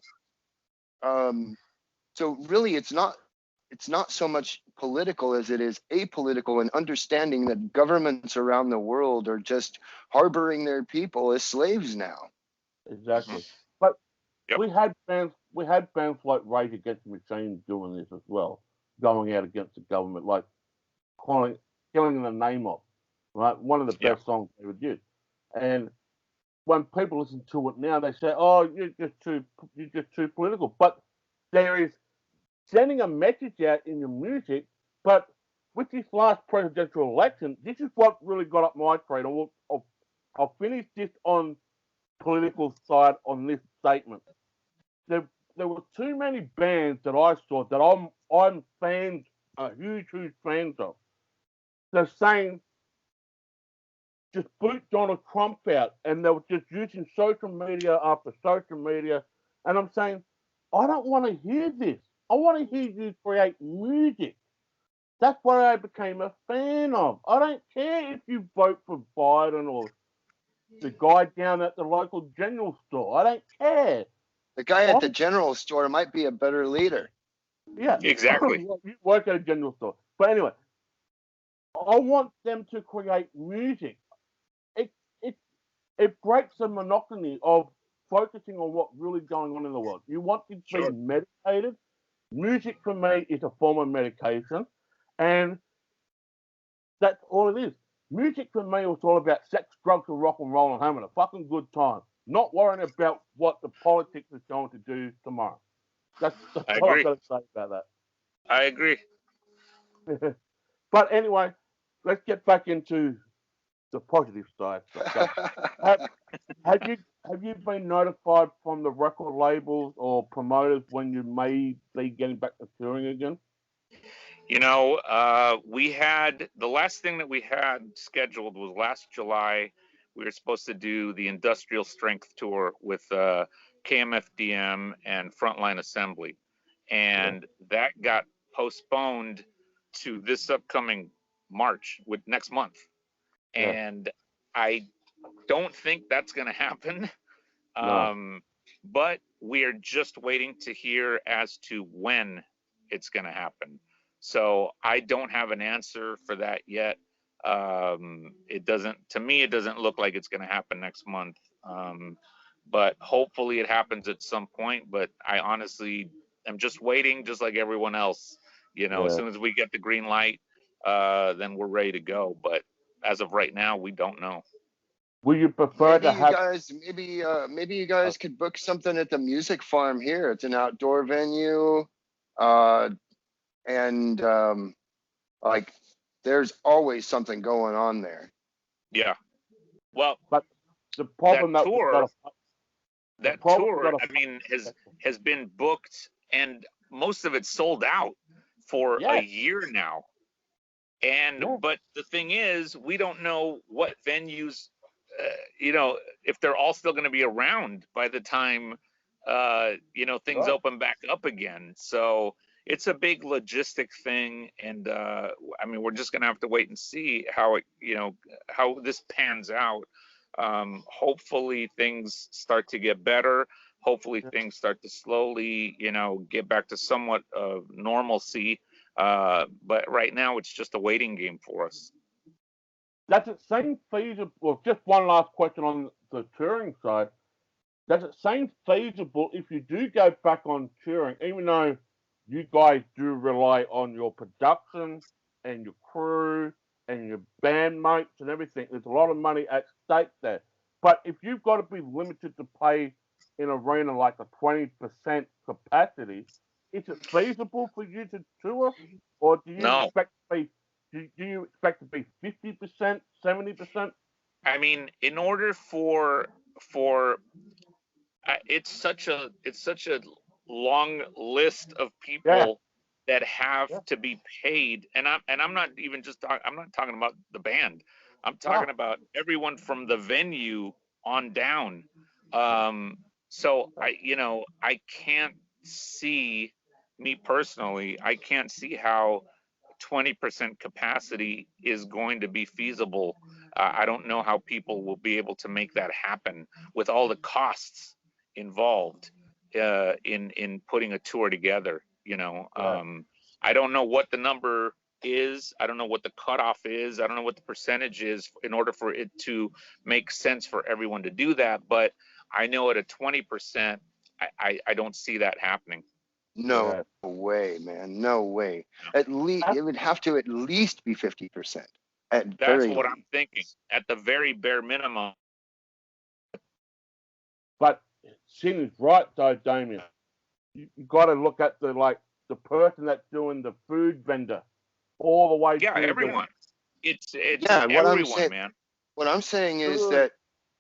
Speaker 3: um, so really, it's not so much political as it is apolitical, and understanding that governments around the world are just harboring their people as slaves now.
Speaker 1: Mhm.
Speaker 2: Exactly. But
Speaker 1: Yep.
Speaker 2: we had fans like Rage Against the Machine doing this as well, going out against the government, like calling, killing the name of, right? One of the
Speaker 1: Yeah.
Speaker 2: best songs they would use. And when people listen to it now, they say, "Oh, you're just too political." But there is sending a message out in your music. But with this last presidential election, this is what really got up my trade. I'll finish this on political side on this statement. There, there were too many bands that I saw that I'm fans, huge fans of. They're saying just boot Donald Trump out, and they were just using social media after social media. And I'm saying, I don't want to hear this. I want to hear you create music. That's what I became a fan of. I don't care if you vote for Biden or the guy down at the local general store. I don't care.
Speaker 3: The guy at
Speaker 2: I,
Speaker 3: the general store might be a better leader.
Speaker 2: yeah,
Speaker 1: Exactly.
Speaker 2: you work at a general store. But anyway, I want them to create music. It it it breaks the monotony of focusing on what's really going on in the world. You want to be
Speaker 1: Sure.
Speaker 2: meditated. Music for me is a form of medication, and that's all it is. Music for me was all about sex, drugs, and rock and roll and having a fucking good time. Not worrying about what the politics is going to do tomorrow. That's
Speaker 1: I
Speaker 2: all I've
Speaker 1: agree.
Speaker 2: got to say about
Speaker 1: I agree.
Speaker 2: that. But anyway, let's get back into the positive side. So, have, have you have you been notified from the record labels or promoters when you may be getting back to touring again?
Speaker 1: We had the last thing that we had scheduled was last July. We were supposed to do the Industrial Strength Tour with KMFDM and Frontline Assembly,
Speaker 2: Yeah,
Speaker 1: and that got postponed to this upcoming March, with next month.
Speaker 2: yeah,
Speaker 1: And I don't think that's going to happen.
Speaker 2: no.
Speaker 1: But we are just waiting to hear as to when it's going to happen. So I don't have an answer for that yet. It doesn't, to me, it doesn't look like it's going to happen next month. But hopefully it happens at some point. But I honestly am just waiting, just like everyone else. As
Speaker 2: Yeah.
Speaker 1: soon as we get the green light, then we're ready to go. But as of right now, we don't know.
Speaker 2: Will you prefer to have?
Speaker 3: Maybe you
Speaker 2: Uh,
Speaker 3: guys could book something at the music farm here. It's an outdoor venue, uh, and like there's always something going on there.
Speaker 1: Yeah. Well,
Speaker 2: but the
Speaker 1: that
Speaker 2: problem that we got
Speaker 1: tour,
Speaker 2: to
Speaker 1: that
Speaker 2: problem we
Speaker 1: tour,
Speaker 2: got
Speaker 1: I
Speaker 2: to
Speaker 1: mean, has been booked, and most of it sold out for a
Speaker 2: yeah,
Speaker 1: year now. And
Speaker 2: yeah,
Speaker 1: but the thing is, we don't know what venues, you know, if they're all still going to be around by the time, you know, things
Speaker 2: right.
Speaker 1: open back up again. So it's a big logistic thing, and I mean, we're just going to have to wait and see how it, you know, how this pans out. Hopefully, things start to get better. Hopefully,
Speaker 2: Yeah.
Speaker 1: things start to slowly, you know, get back to somewhat of normalcy. But right now, it's just a waiting game for us.
Speaker 2: Does it seem feasible? Well, just one last question on the touring side. Does it seem feasible if you do go back on touring, even though you guys do rely on your production and your crew and your bandmates and everything? There's a lot of money at stake there. But if you've got to be limited to play in an arena like a 20% capacity, is it feasible for you to tour, or do you
Speaker 1: No,
Speaker 2: expect to be? Do you expect to be 50%, 70%?
Speaker 1: I mean, in order for it's such a long list of
Speaker 2: Yeah,
Speaker 1: people that have
Speaker 2: yeah.
Speaker 1: to be paid, and I'm not even just I'm not talking about the band. I'm talking
Speaker 2: Ah,
Speaker 1: about everyone from the venue on down. Um, so I, you know, I can't see, me personally, I can't see how 20% capacity is going to be feasible. I don't know how people will be able to make that happen with all the costs involved in putting a tour together. You know,
Speaker 2: yeah.
Speaker 1: I don't know what the number is. I don't know what the cutoff is. I don't know what the percentage is in order for it to make sense for everyone to do that. But I know at a 20%, I don't see that happening.
Speaker 3: No
Speaker 2: Yeah.
Speaker 3: way, man. No way.
Speaker 1: No.
Speaker 3: At least
Speaker 2: Uh,
Speaker 3: it would have to at least be 50% at
Speaker 1: That's
Speaker 3: very
Speaker 1: what I'm thinking.
Speaker 3: least.
Speaker 1: At the very bare minimum.
Speaker 2: But Sin is right though, Damien. You got to look at the person that's doing the food vendor all the way
Speaker 1: Yeah,
Speaker 2: to the
Speaker 1: everyone. It's
Speaker 3: Yeah,
Speaker 1: everyone, man.
Speaker 3: what I'm saying is
Speaker 2: to,
Speaker 3: that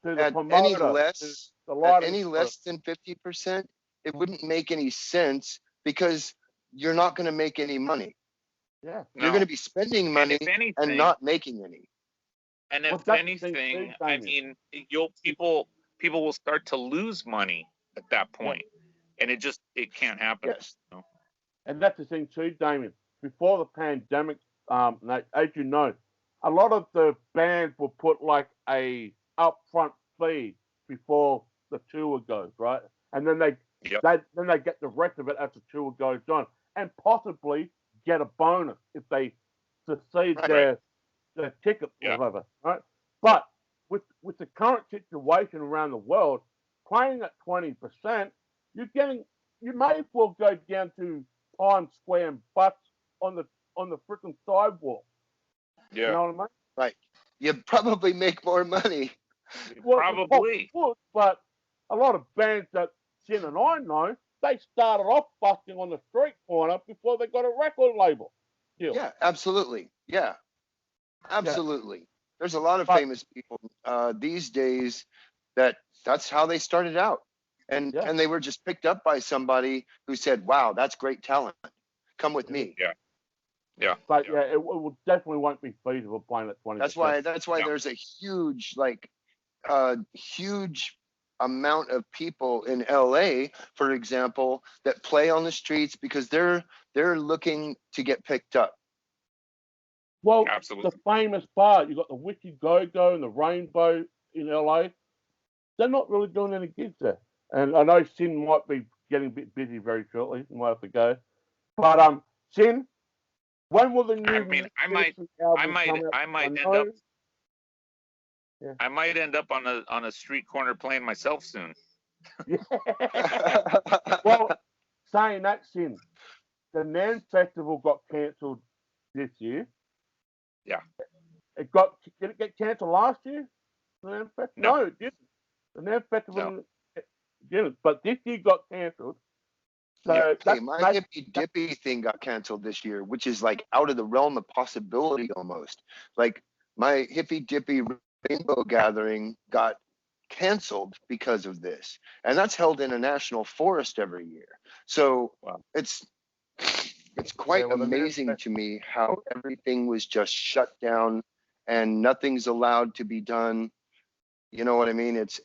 Speaker 2: to the
Speaker 3: at any
Speaker 2: promoter, to
Speaker 3: less
Speaker 2: the
Speaker 3: at
Speaker 2: lighting
Speaker 3: any
Speaker 2: person.
Speaker 3: less than 50%, it wouldn't make any sense because you're not going to make any money.
Speaker 2: Yeah.
Speaker 3: You're going
Speaker 1: No.
Speaker 3: to be spending
Speaker 1: And
Speaker 3: money
Speaker 1: if
Speaker 3: and
Speaker 1: anything,
Speaker 3: not making any.
Speaker 1: and
Speaker 2: Well,
Speaker 1: if
Speaker 2: that's the thing too,
Speaker 1: anything, I
Speaker 2: Damien.
Speaker 1: mean, you'll people will start to lose money at that
Speaker 2: Yeah.
Speaker 1: point, and it can't happen.
Speaker 3: Yes.
Speaker 1: You know?
Speaker 2: And that's the thing too, Damien. Before the pandemic, as you know, a lot of the bands will put like a upfront fee before the tour goes, right? And then
Speaker 1: Yep.
Speaker 2: they get the rest of it as the tour goes on, and possibly get a bonus if they succeed
Speaker 3: Right.
Speaker 1: Right.
Speaker 2: their ticket or
Speaker 1: Yeah.
Speaker 2: whatever, right? But with the current situation around the world, playing at 20%, you're getting you may as well go down to Times Square and butts on the freaking sidewalk. You
Speaker 1: Yeah.
Speaker 2: know what I mean?
Speaker 3: Right. You probably make more money.
Speaker 2: Well, you probably
Speaker 1: Probably.
Speaker 2: would, but a lot of bands that Sin and I know, they started off busting on the street corner before they got a record label deal.
Speaker 3: Yeah, absolutely. Yeah,
Speaker 2: Yeah,
Speaker 3: absolutely. There's a lot of
Speaker 2: but
Speaker 3: famous people these days that's how they started out.
Speaker 2: yeah,
Speaker 3: And they were just picked up by somebody who said, "Wow, that's great talent. Come with
Speaker 2: yeah.
Speaker 3: me."
Speaker 1: Yeah. Yeah.
Speaker 2: But
Speaker 1: Yeah.
Speaker 2: yeah, it will definitely won't be feasible playing at 20%.
Speaker 3: That's why
Speaker 1: No.
Speaker 3: there's a huge amount of people in LA, for example, that play on the streets because they're looking to get picked up.
Speaker 2: Well, the
Speaker 1: Absolutely.
Speaker 2: famous bar, you got the Wiki Go Go and the Rainbow in LA. They're not really doing any gigs there. And I know Sin might be getting a bit busy very shortly and might have to go. But Sin, when will the
Speaker 1: I
Speaker 2: new
Speaker 1: mean,
Speaker 2: ministry album come out?
Speaker 1: I
Speaker 2: I
Speaker 1: might end up,
Speaker 2: know. Yeah.
Speaker 1: I might end up on a street corner playing myself soon.
Speaker 2: Yeah. Well, saying that, Sin, the NAN Festival got cancelled this year.
Speaker 1: Yeah.
Speaker 2: Did it get cancelled last year? The NAN Festival?
Speaker 1: No.
Speaker 2: No, it didn't. The NAN
Speaker 1: No.
Speaker 2: Festival didn't. But this year got cancelled.
Speaker 1: Yeah.
Speaker 2: So
Speaker 3: Hey,
Speaker 2: that
Speaker 3: my
Speaker 2: makes
Speaker 3: hippy dippy thing got canceled this year, which is like out of the realm of possibility almost. Like my hippy dippy rainbow gathering got canceled because of this, and that's held in a national forest every year. So
Speaker 1: Wow.
Speaker 3: it's quite amazing to me how everything was just shut down and nothing's allowed to be done. You know what I mean? It's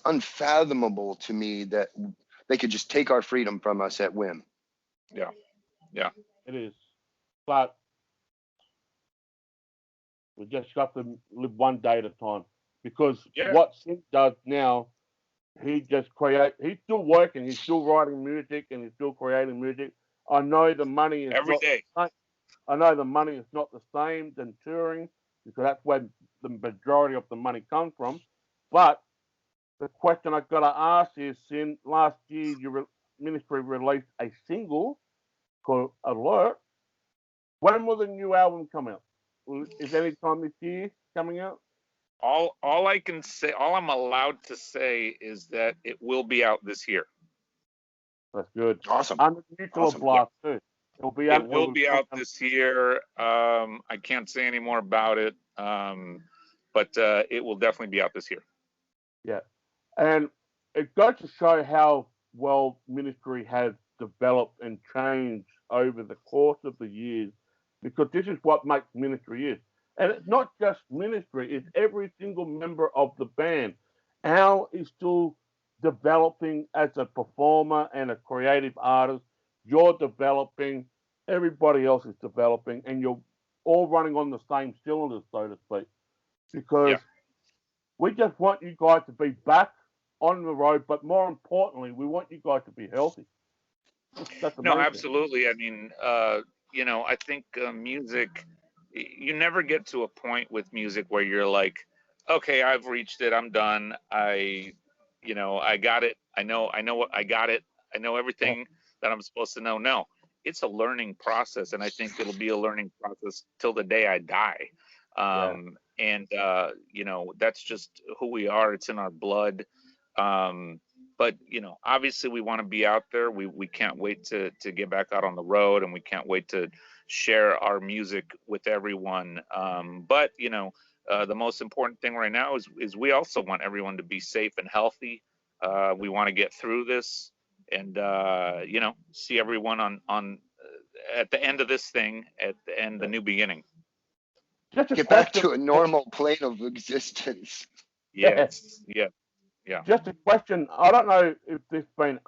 Speaker 3: unfathomable to me that they could just take our freedom from us at whim.
Speaker 1: Yeah. Yeah.
Speaker 2: It is. But we just got to live one day at a time. Because
Speaker 1: Yeah.
Speaker 2: what Sin does now, he's still working, he's still writing music and he's still creating music. I know the money is
Speaker 1: Every
Speaker 2: not
Speaker 1: day.
Speaker 2: I know the money is not the same than touring because that's where the majority of the money comes from. But the question I've got to ask is, since last year your ministry released a single called Alert, when will the new album come out? Is any time this year coming out?
Speaker 1: All I can say, all I'm allowed to say is that it will be out this year.
Speaker 2: That's good.
Speaker 3: Awesome.
Speaker 2: Under nuclear
Speaker 3: Awesome.
Speaker 2: blast too.
Speaker 1: It will be out this year. I can't say any more about it, but it will definitely be out this year.
Speaker 2: Yeah, and it goes to show how well ministry has developed and changed over the course of the years, because this is what makes ministry is. And it's not just ministry, it's every single member of the band. Al is still developing as a performer and a creative artist. You're developing, everybody else is developing, and you're all running on the same cylinders, so to speak. Because
Speaker 1: Yeah.
Speaker 2: we just want you guys to be back on the road, but more importantly, we want you guys to be healthy. That's the
Speaker 1: No,
Speaker 2: main thing.
Speaker 1: absolutely. I mean, I think music, you never get to a point with music where you're like, okay, I've reached it. I'm done. I got it. I know what I got it. I know
Speaker 2: Yeah,
Speaker 1: everything that I'm supposed to know. No, it's a learning process. And I think it'll be a learning process till the day I die.
Speaker 2: yeah.
Speaker 1: That's just who we are. It's in our blood. But obviously we want to be out there. We can't wait to get back out on the road, and we can't wait to share our music with everyone. But the most important thing right now is we also want everyone to be safe and healthy. We want to get through this, and see everyone on at the end of this thing, at the end, the new beginning.
Speaker 2: Just a
Speaker 3: Get back
Speaker 2: question.
Speaker 3: to a normal plane of existence.
Speaker 1: Yes. Yeah. Yeah.
Speaker 2: Just a question. I don't know if this has been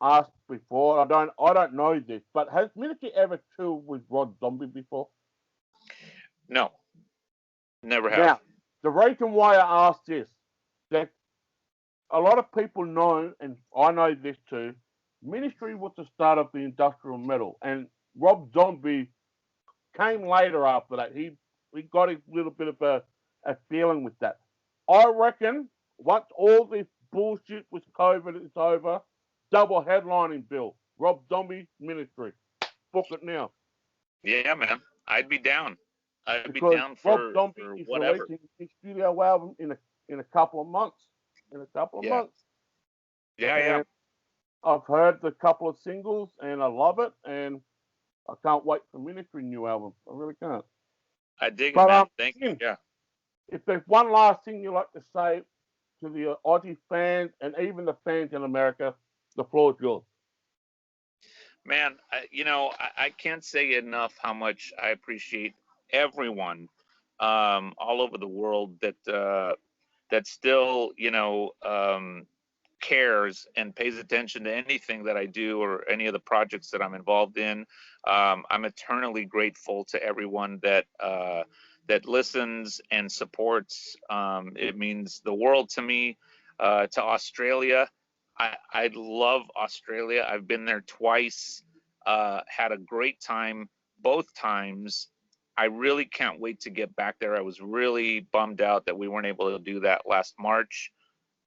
Speaker 2: asked before. I don't know this, but has Ministry ever toured with Rod Zombie before?
Speaker 1: No, never have.
Speaker 2: Now, the reason why I asked this, that a lot of people know, and I know this too, Ministry was the start of the industrial metal, and Rob Zombie came later after that. He got a little bit of a feeling with that. I reckon once all this bullshit with COVID is over, double headlining bill. Rob Zombie Ministry. Book it now.
Speaker 1: Yeah, man. I'd be down. I'd be
Speaker 2: Because
Speaker 1: down
Speaker 2: Rob
Speaker 1: for
Speaker 2: Zombie is
Speaker 1: whatever.
Speaker 2: releasing his studio album in a couple of months. In a couple of
Speaker 1: Yeah.
Speaker 2: months.
Speaker 1: Yeah, yeah.
Speaker 2: And I've heard the couple of singles and I love it, and I can't wait for Ministry new album. I really can't.
Speaker 1: I dig it,
Speaker 2: But
Speaker 1: man. Thank you. Yeah.
Speaker 2: if there's one last thing you'd like to say to the Aussie fans and even the fans in America, the floor is yours.
Speaker 1: Man, I can't say enough how much I appreciate everyone all over the world that still, cares and pays attention to anything that I do or any of the projects that I'm involved in. I'm eternally grateful to everyone that listens and supports. It means the world to me. To Australia, I love Australia. I've been there twice. Had a great time both times. I really can't wait to get back there. I was really bummed out that we weren't able to do that last March.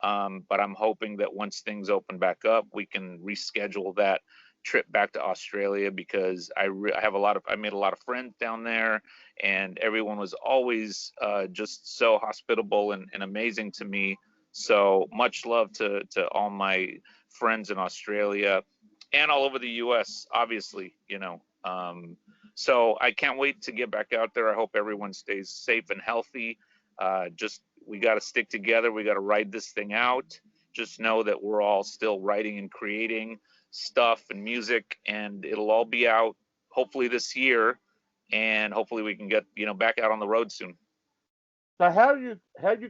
Speaker 1: But I'm hoping that once things open back up, we can reschedule that trip back to Australia, because I made a lot of friends down there, and everyone was always just so hospitable and amazing to me. So much love to all my friends in Australia and all over the U.S. Obviously, so I can't wait to get back out there. I hope everyone stays safe and healthy. Just we got to stick together. We got to ride this thing out. Just know that we're all still writing and creating stuff and music, and it'll all be out hopefully this year, and hopefully we can get back out on the road soon.
Speaker 2: So how you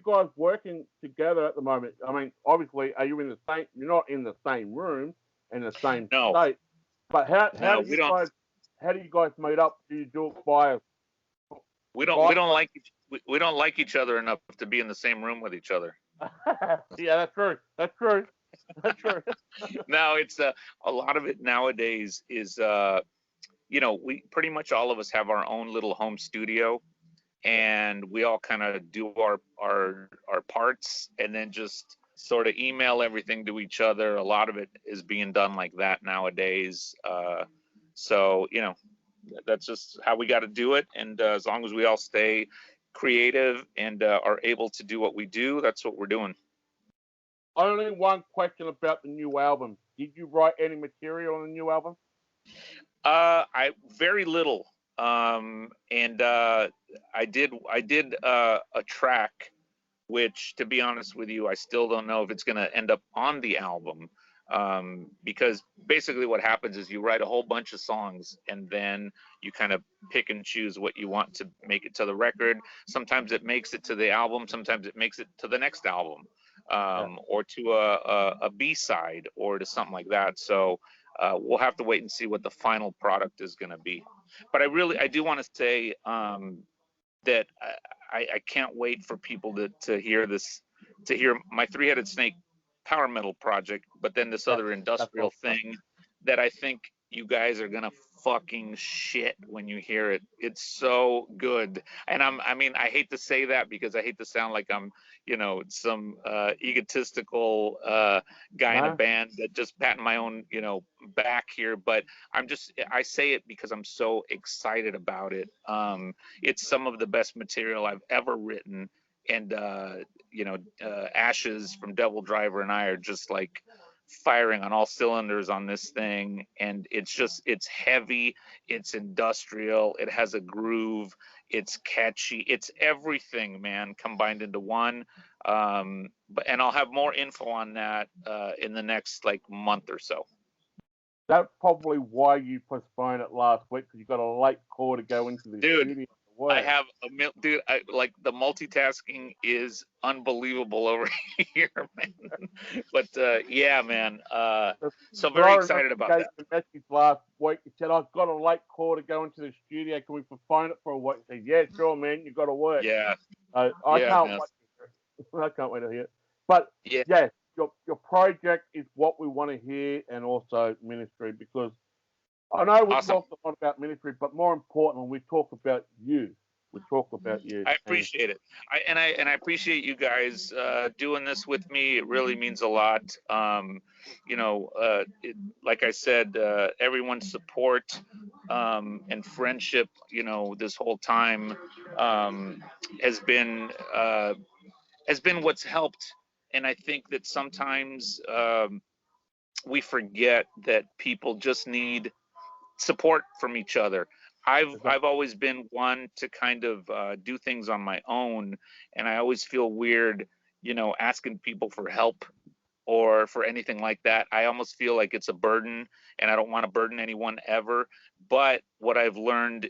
Speaker 2: guys working together at the moment? I mean, obviously, are you in the same? You're not in the same room in the same
Speaker 1: No,
Speaker 2: state, but how
Speaker 1: no,
Speaker 2: do
Speaker 1: we
Speaker 2: you
Speaker 1: don't.
Speaker 2: guys meet up? Do you do it via
Speaker 1: We
Speaker 2: Skype?
Speaker 1: don't like we don't like each other enough to be in the same room with each other.
Speaker 2: Yeah, that's true. That's true. That's true.
Speaker 1: No, it's a lot of it nowadays is we pretty much all of us have our own little home studio, and we all kind of do our parts and then just sort of email everything to each other. A lot of it is being done like that nowadays. So that's just how we got to do it. And as long as we all stay creative and are able to do what we do, that's what we're doing.
Speaker 2: Only one question about the new album. Did you write any material on the new album?
Speaker 1: I very little. And I did a track, which, to be honest with you, I still don't know if it's going to end up on the album. Because basically what happens is you write a whole bunch of songs and then you kind of pick and choose what you want to make it to the record. Sometimes it makes it to the album, sometimes it makes it to the next album, or to a B-side or to something like that. So we'll have to wait and see what the final product is going to be. But I do want to say that I can't wait for people to hear this, to hear my Three-Headed Snake power metal project, but then this other industrial thing that I think you guys are gonna fucking shit when you hear it. It's so good. And I mean, I hate to say that because I hate to sound like I'm, some egotistical guy in a band that just patting my own, back here. But I say it because I'm so excited about it. It's some of the best material I've ever written. And Ashes from Devil Driver and I are just like firing on all cylinders on this thing, and it's heavy, it's industrial, it has a groove, it's catchy, it's everything, man, combined into one. And I'll have more info on that in the next month or so.
Speaker 2: That's probably why you postponed it last week, because you got a late call to go into the studio.
Speaker 1: I have dude. The multitasking is unbelievable over here, man. But yeah, man. So very excited about that.
Speaker 2: The message last week. You said, "I've got a late call to go into the studio. Can we postpone it for a week?" I said, "Yeah, sure, man. You got to work."
Speaker 1: Yeah.
Speaker 2: I can't wait. I can't wait to hear it. But yeah, your project is what we want to hear, and also ministry, because I know we talked a lot about ministry, but more importantly, we talk about you. We talk about you.
Speaker 1: I appreciate it. I appreciate you guys doing this with me. It really means a lot. Like I said, everyone's support and friendship, this whole time has been what's helped. And I think that sometimes we forget that people just need support from each other. I've always been one to kind of do things on my own, and I always feel weird, asking people for help or for anything like that. I almost feel like it's a burden, and I don't want to burden anyone ever. But what I've learned,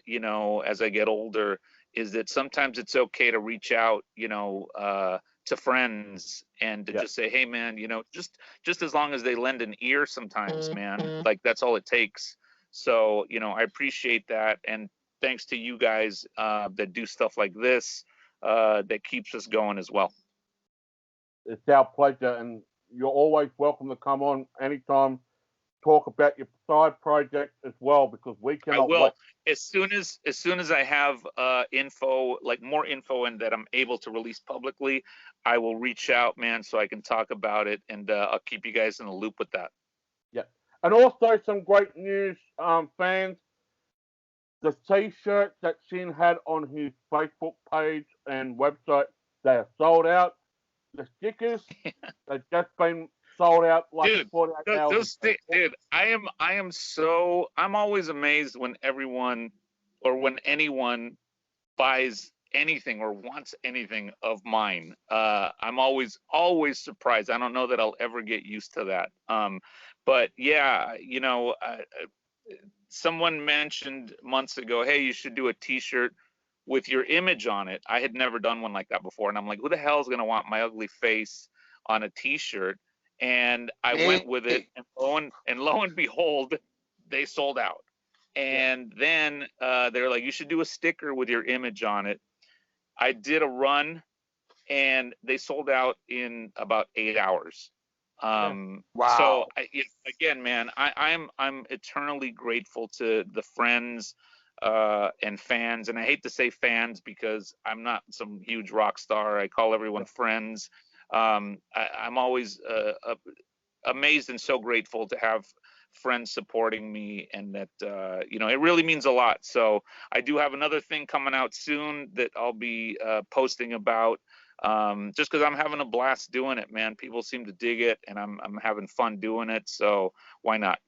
Speaker 1: as I get older, is that sometimes it's okay to reach out, to friends and to just say, hey, man, just as long as they lend an ear sometimes, man, that's all it takes. So, I appreciate that. And thanks to you guys that do stuff like this that keeps us going as well.
Speaker 2: It's our pleasure. And you're always welcome to come on anytime, talk about your side project as well, because we cannot
Speaker 1: I will.
Speaker 2: wait.
Speaker 1: As soon as I have info, more info, and that I'm able to release publicly, I will reach out, man, so I can talk about it, and I'll keep you guys in the loop with that.
Speaker 2: Yeah. And also some great news, fans. The T-shirts that Sin had on his Facebook page and website, they are sold out. The stickers, they've just been sold out 48 hours.
Speaker 1: Dude, I'm always amazed when everyone or when anyone buys anything or wants anything of mine. I'm always surprised. I don't know that I'll ever get used to that. But yeah, someone mentioned months ago, hey, you should do a T-shirt with your image on it. I had never done one like that before, and I'm like, who the hell is gonna want my ugly face on a T-shirt? And I went with it, and lo and behold, they sold out. And then they were like, you should do a sticker with your image on it. I did a run, and they sold out in about 8 hours.
Speaker 3: Wow.
Speaker 1: So again, man, I'm eternally grateful to the friends and fans, and I hate to say fans because I'm not some huge rock star. I call everyone friends. I'm always amazed and so grateful to have friends supporting me, and that it really means a lot. So I do have another thing coming out soon that I'll be posting about, just because I'm having a blast doing it, man. People seem to dig it, and I'm having fun doing it, so why not?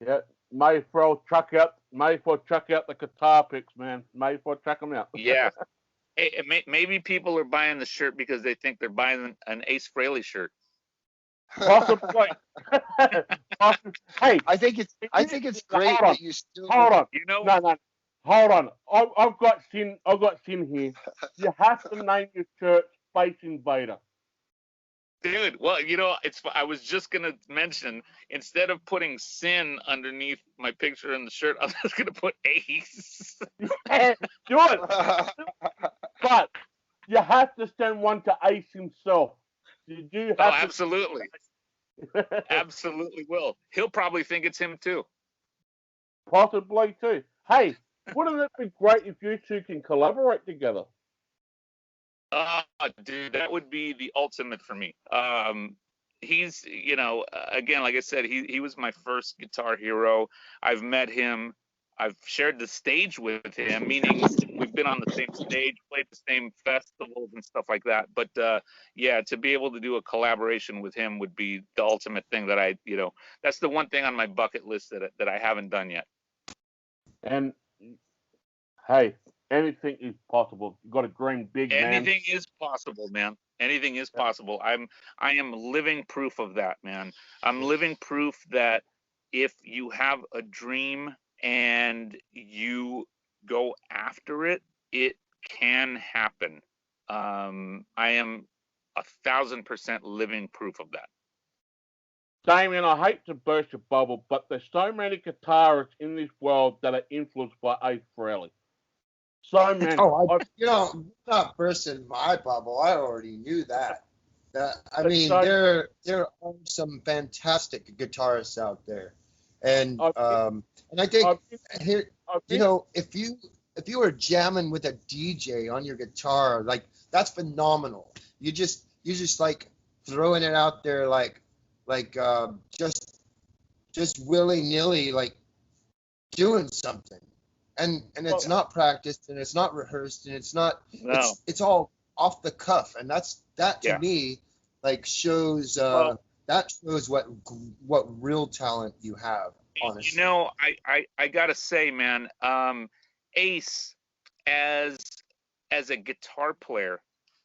Speaker 2: Yeah, may as well chuck out the guitar picks, man. May as well chuck them out.
Speaker 1: Yeah. Hey, maybe people are buying the shirt because they think they're buying an Ace Frehely shirt.
Speaker 2: Possibly. Hey,
Speaker 3: I think it's great that you still
Speaker 2: hold on.
Speaker 1: You know,
Speaker 2: No. Hold on. I've got Sin here. You have to name your shirt Space Invader.
Speaker 1: dude. Well, I was just gonna mention, instead of putting Sin underneath my picture in the shirt, I was just gonna put Ace.
Speaker 2: Yeah, do it. But you have to send one to Ace himself. You do have
Speaker 1: Oh,
Speaker 2: to.
Speaker 1: absolutely. Absolutely will. He'll probably think it's him too.
Speaker 2: Possibly too. Hey, wouldn't it be great if you two can collaborate together?
Speaker 1: Dude, that would be the ultimate for me. He's, again, like I said, he was my first guitar hero. I've met him. I've shared the stage with him, meaning we've been on the same stage, played the same festivals and stuff like that. But yeah, to be able to do a collaboration with him would be the ultimate thing that that's the one thing on my bucket list that I haven't done yet.
Speaker 2: And hey, anything is possible. You got to dream big, man.
Speaker 1: Anything is possible, man. Anything is possible. I am living proof of that, man. I'm living proof that if you have a dream and you go after it, it can happen. I am 1,000% living proof of that.
Speaker 2: Damien, I hate to burst your bubble, but there's so many guitarists in this world that are influenced by Ace Frehely. So many.
Speaker 4: Oh, not bursting my bubble. I already knew that. I mean, there are some fantastic guitarists out there, and I think here, if you were jamming with a DJ on your guitar, like that's phenomenal. You just like throwing it out there, like just willy nilly, like doing something. And it's not practiced, and it's not rehearsed, and it's not.
Speaker 1: No.
Speaker 4: It's all off the cuff, and that to me, like shows what real talent you have. Honestly,
Speaker 1: I gotta say, man, Ace as a guitar player,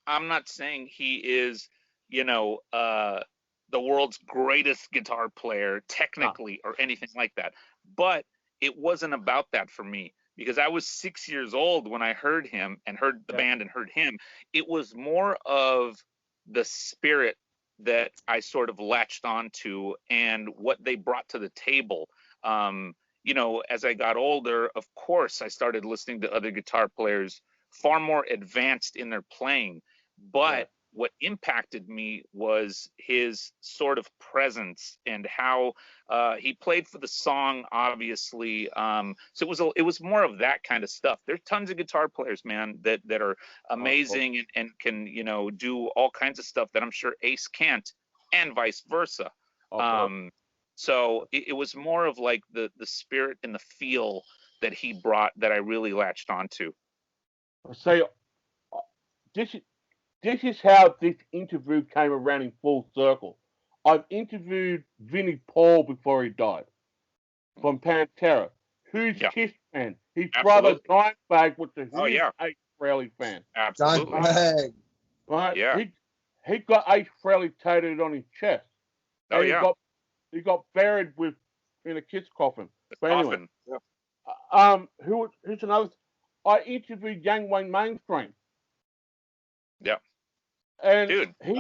Speaker 1: I'm not saying he is, the world's greatest guitar player technically or anything like that, but it wasn't about that for me, because I was 6 years old when I heard him and heard the band and heard him. It was more of the spirit that I sort of latched onto and what they brought to the table. As I got older, of course, I started listening to other guitar players far more advanced in their playing. But what impacted me was his sort of presence and how he played for the song, obviously. So it was more of that kind of stuff. There's tons of guitar players, man, that are amazing and can do all kinds of stuff that I'm sure Ace can't, and vice versa. So it was more of like the spirit and the feel that he brought that I really latched onto.
Speaker 2: So this is how this interview came around in full circle. I've interviewed Vinnie Paul before he died from Pantera. Who's Kiss fan? His brother Dimebag was the Who's Frehely fan.
Speaker 4: John
Speaker 1: Absolutely.
Speaker 4: Gregg.
Speaker 2: Right?
Speaker 1: Yeah.
Speaker 2: He got Ace Frehely tattooed on his chest.
Speaker 1: Oh,
Speaker 2: And
Speaker 1: yeah.
Speaker 2: he got buried in a Kiss coffin. But anyway,
Speaker 1: Often.
Speaker 2: who's another? I interviewed Young Wayne Mainstream,
Speaker 1: Yeah.
Speaker 2: and
Speaker 1: Dude,
Speaker 2: he's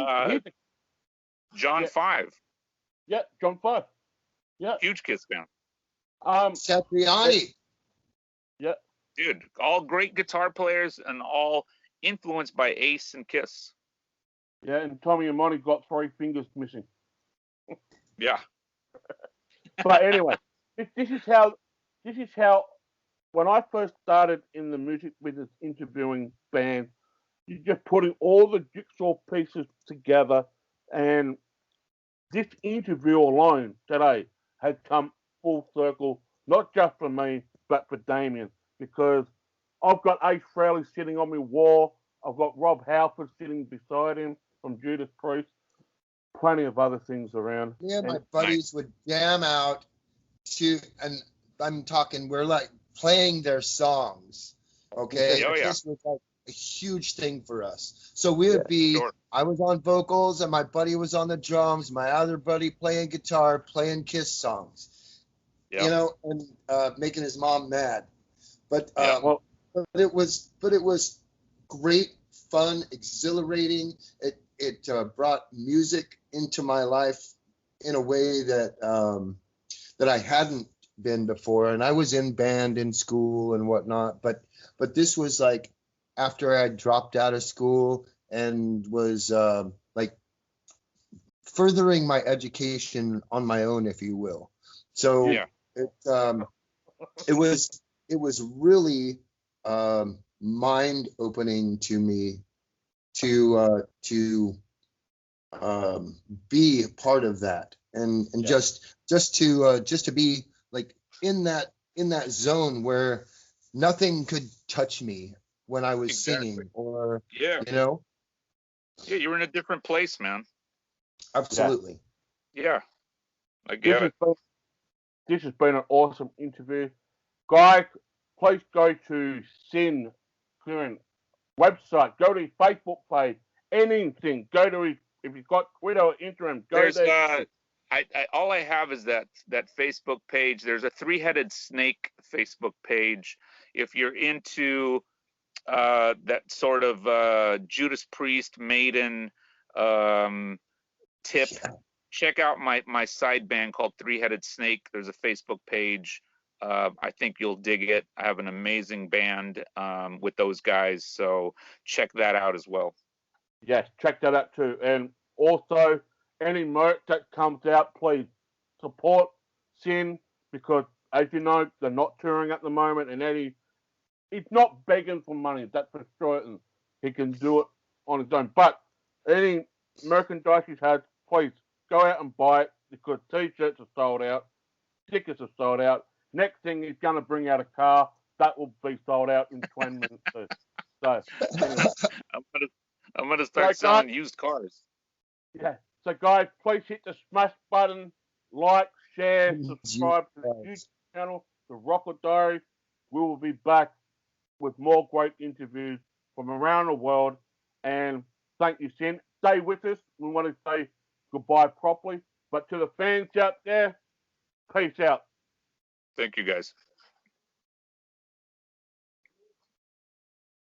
Speaker 1: John
Speaker 2: yeah,
Speaker 1: 5,
Speaker 2: yeah, John Five, yeah,
Speaker 1: huge Kiss fan.
Speaker 4: Satriani.
Speaker 2: yeah,
Speaker 1: Dude, all great guitar players and all influenced by Ace and Kiss.
Speaker 2: yeah, and Tommy and Monty got 3 fingers missing.
Speaker 1: Yeah.
Speaker 2: But anyway, this is how when I first started in the music business interviewing bands, you're just putting all the jigsaw pieces together, and this interview alone today has come full circle, not just for me, but for Damien, because I've got Ace Frehely sitting on my wall. I've got Rob Halford sitting beside him from Judas Priest. Plenty of other things around.
Speaker 4: Me and my buddies would jam out to, and I'm talking, we're like playing their songs. Okay.
Speaker 1: Oh, yeah.
Speaker 4: This was like a huge thing for us. So we would be,
Speaker 1: Sure.
Speaker 4: I was on vocals and my buddy was on the drums, my other buddy playing guitar, playing Kiss songs,
Speaker 1: Yeah.
Speaker 4: you know, and making his mom mad. But,
Speaker 1: Yeah.
Speaker 4: but it was great, fun, exhilarating. It brought music into my life in a way that that I hadn't been before. And I was in band in school and whatnot, but this was like after I dropped out of school and was like furthering my education on my own, if you will. So
Speaker 1: Yeah.
Speaker 4: it was really mind opening to me to be a part of that and just to be like in that zone where nothing could touch me when I was singing, or
Speaker 1: Yeah.
Speaker 4: you know.
Speaker 1: Yeah, you're in a different place, man.
Speaker 4: Absolutely.
Speaker 1: Yeah. I get it.
Speaker 2: This has been an awesome interview. Guys, please go to Sin Quirin website, go to his Facebook page, anything. Go to his, if he's got Twitter or Instagram, go
Speaker 1: There's
Speaker 2: there.
Speaker 1: all I have is that Facebook page. There's a 3-headed snake Facebook page. If you're into that sort of Judas Priest, Maiden tip, check out my side band called 3-Headed Snake. There's a Facebook page. I think you'll dig it. I have an amazing band with those guys, so check that out as well.
Speaker 2: Yes, check that out too. And also, any merch that comes out, please support Sin, because as you know, they're not touring at the moment, and he's not begging for money, that's for certain. He can do it on his own. But any merchandise he has, please go out and buy it, because t-shirts are sold out, stickers are sold out. Next thing, he's going to bring out a car that will be sold out in 20 minutes too. So anyway.
Speaker 1: I'm gonna start selling used cars.
Speaker 2: Yeah. So guys, please hit the smash button, like, share, subscribe to the YouTube channel, the Rocker Dairies. We will be back with more great interviews from around the world. And thank you, Sin. Stay with us. We want to say goodbye properly. But to the fans out there, peace out.
Speaker 1: Thank you, guys.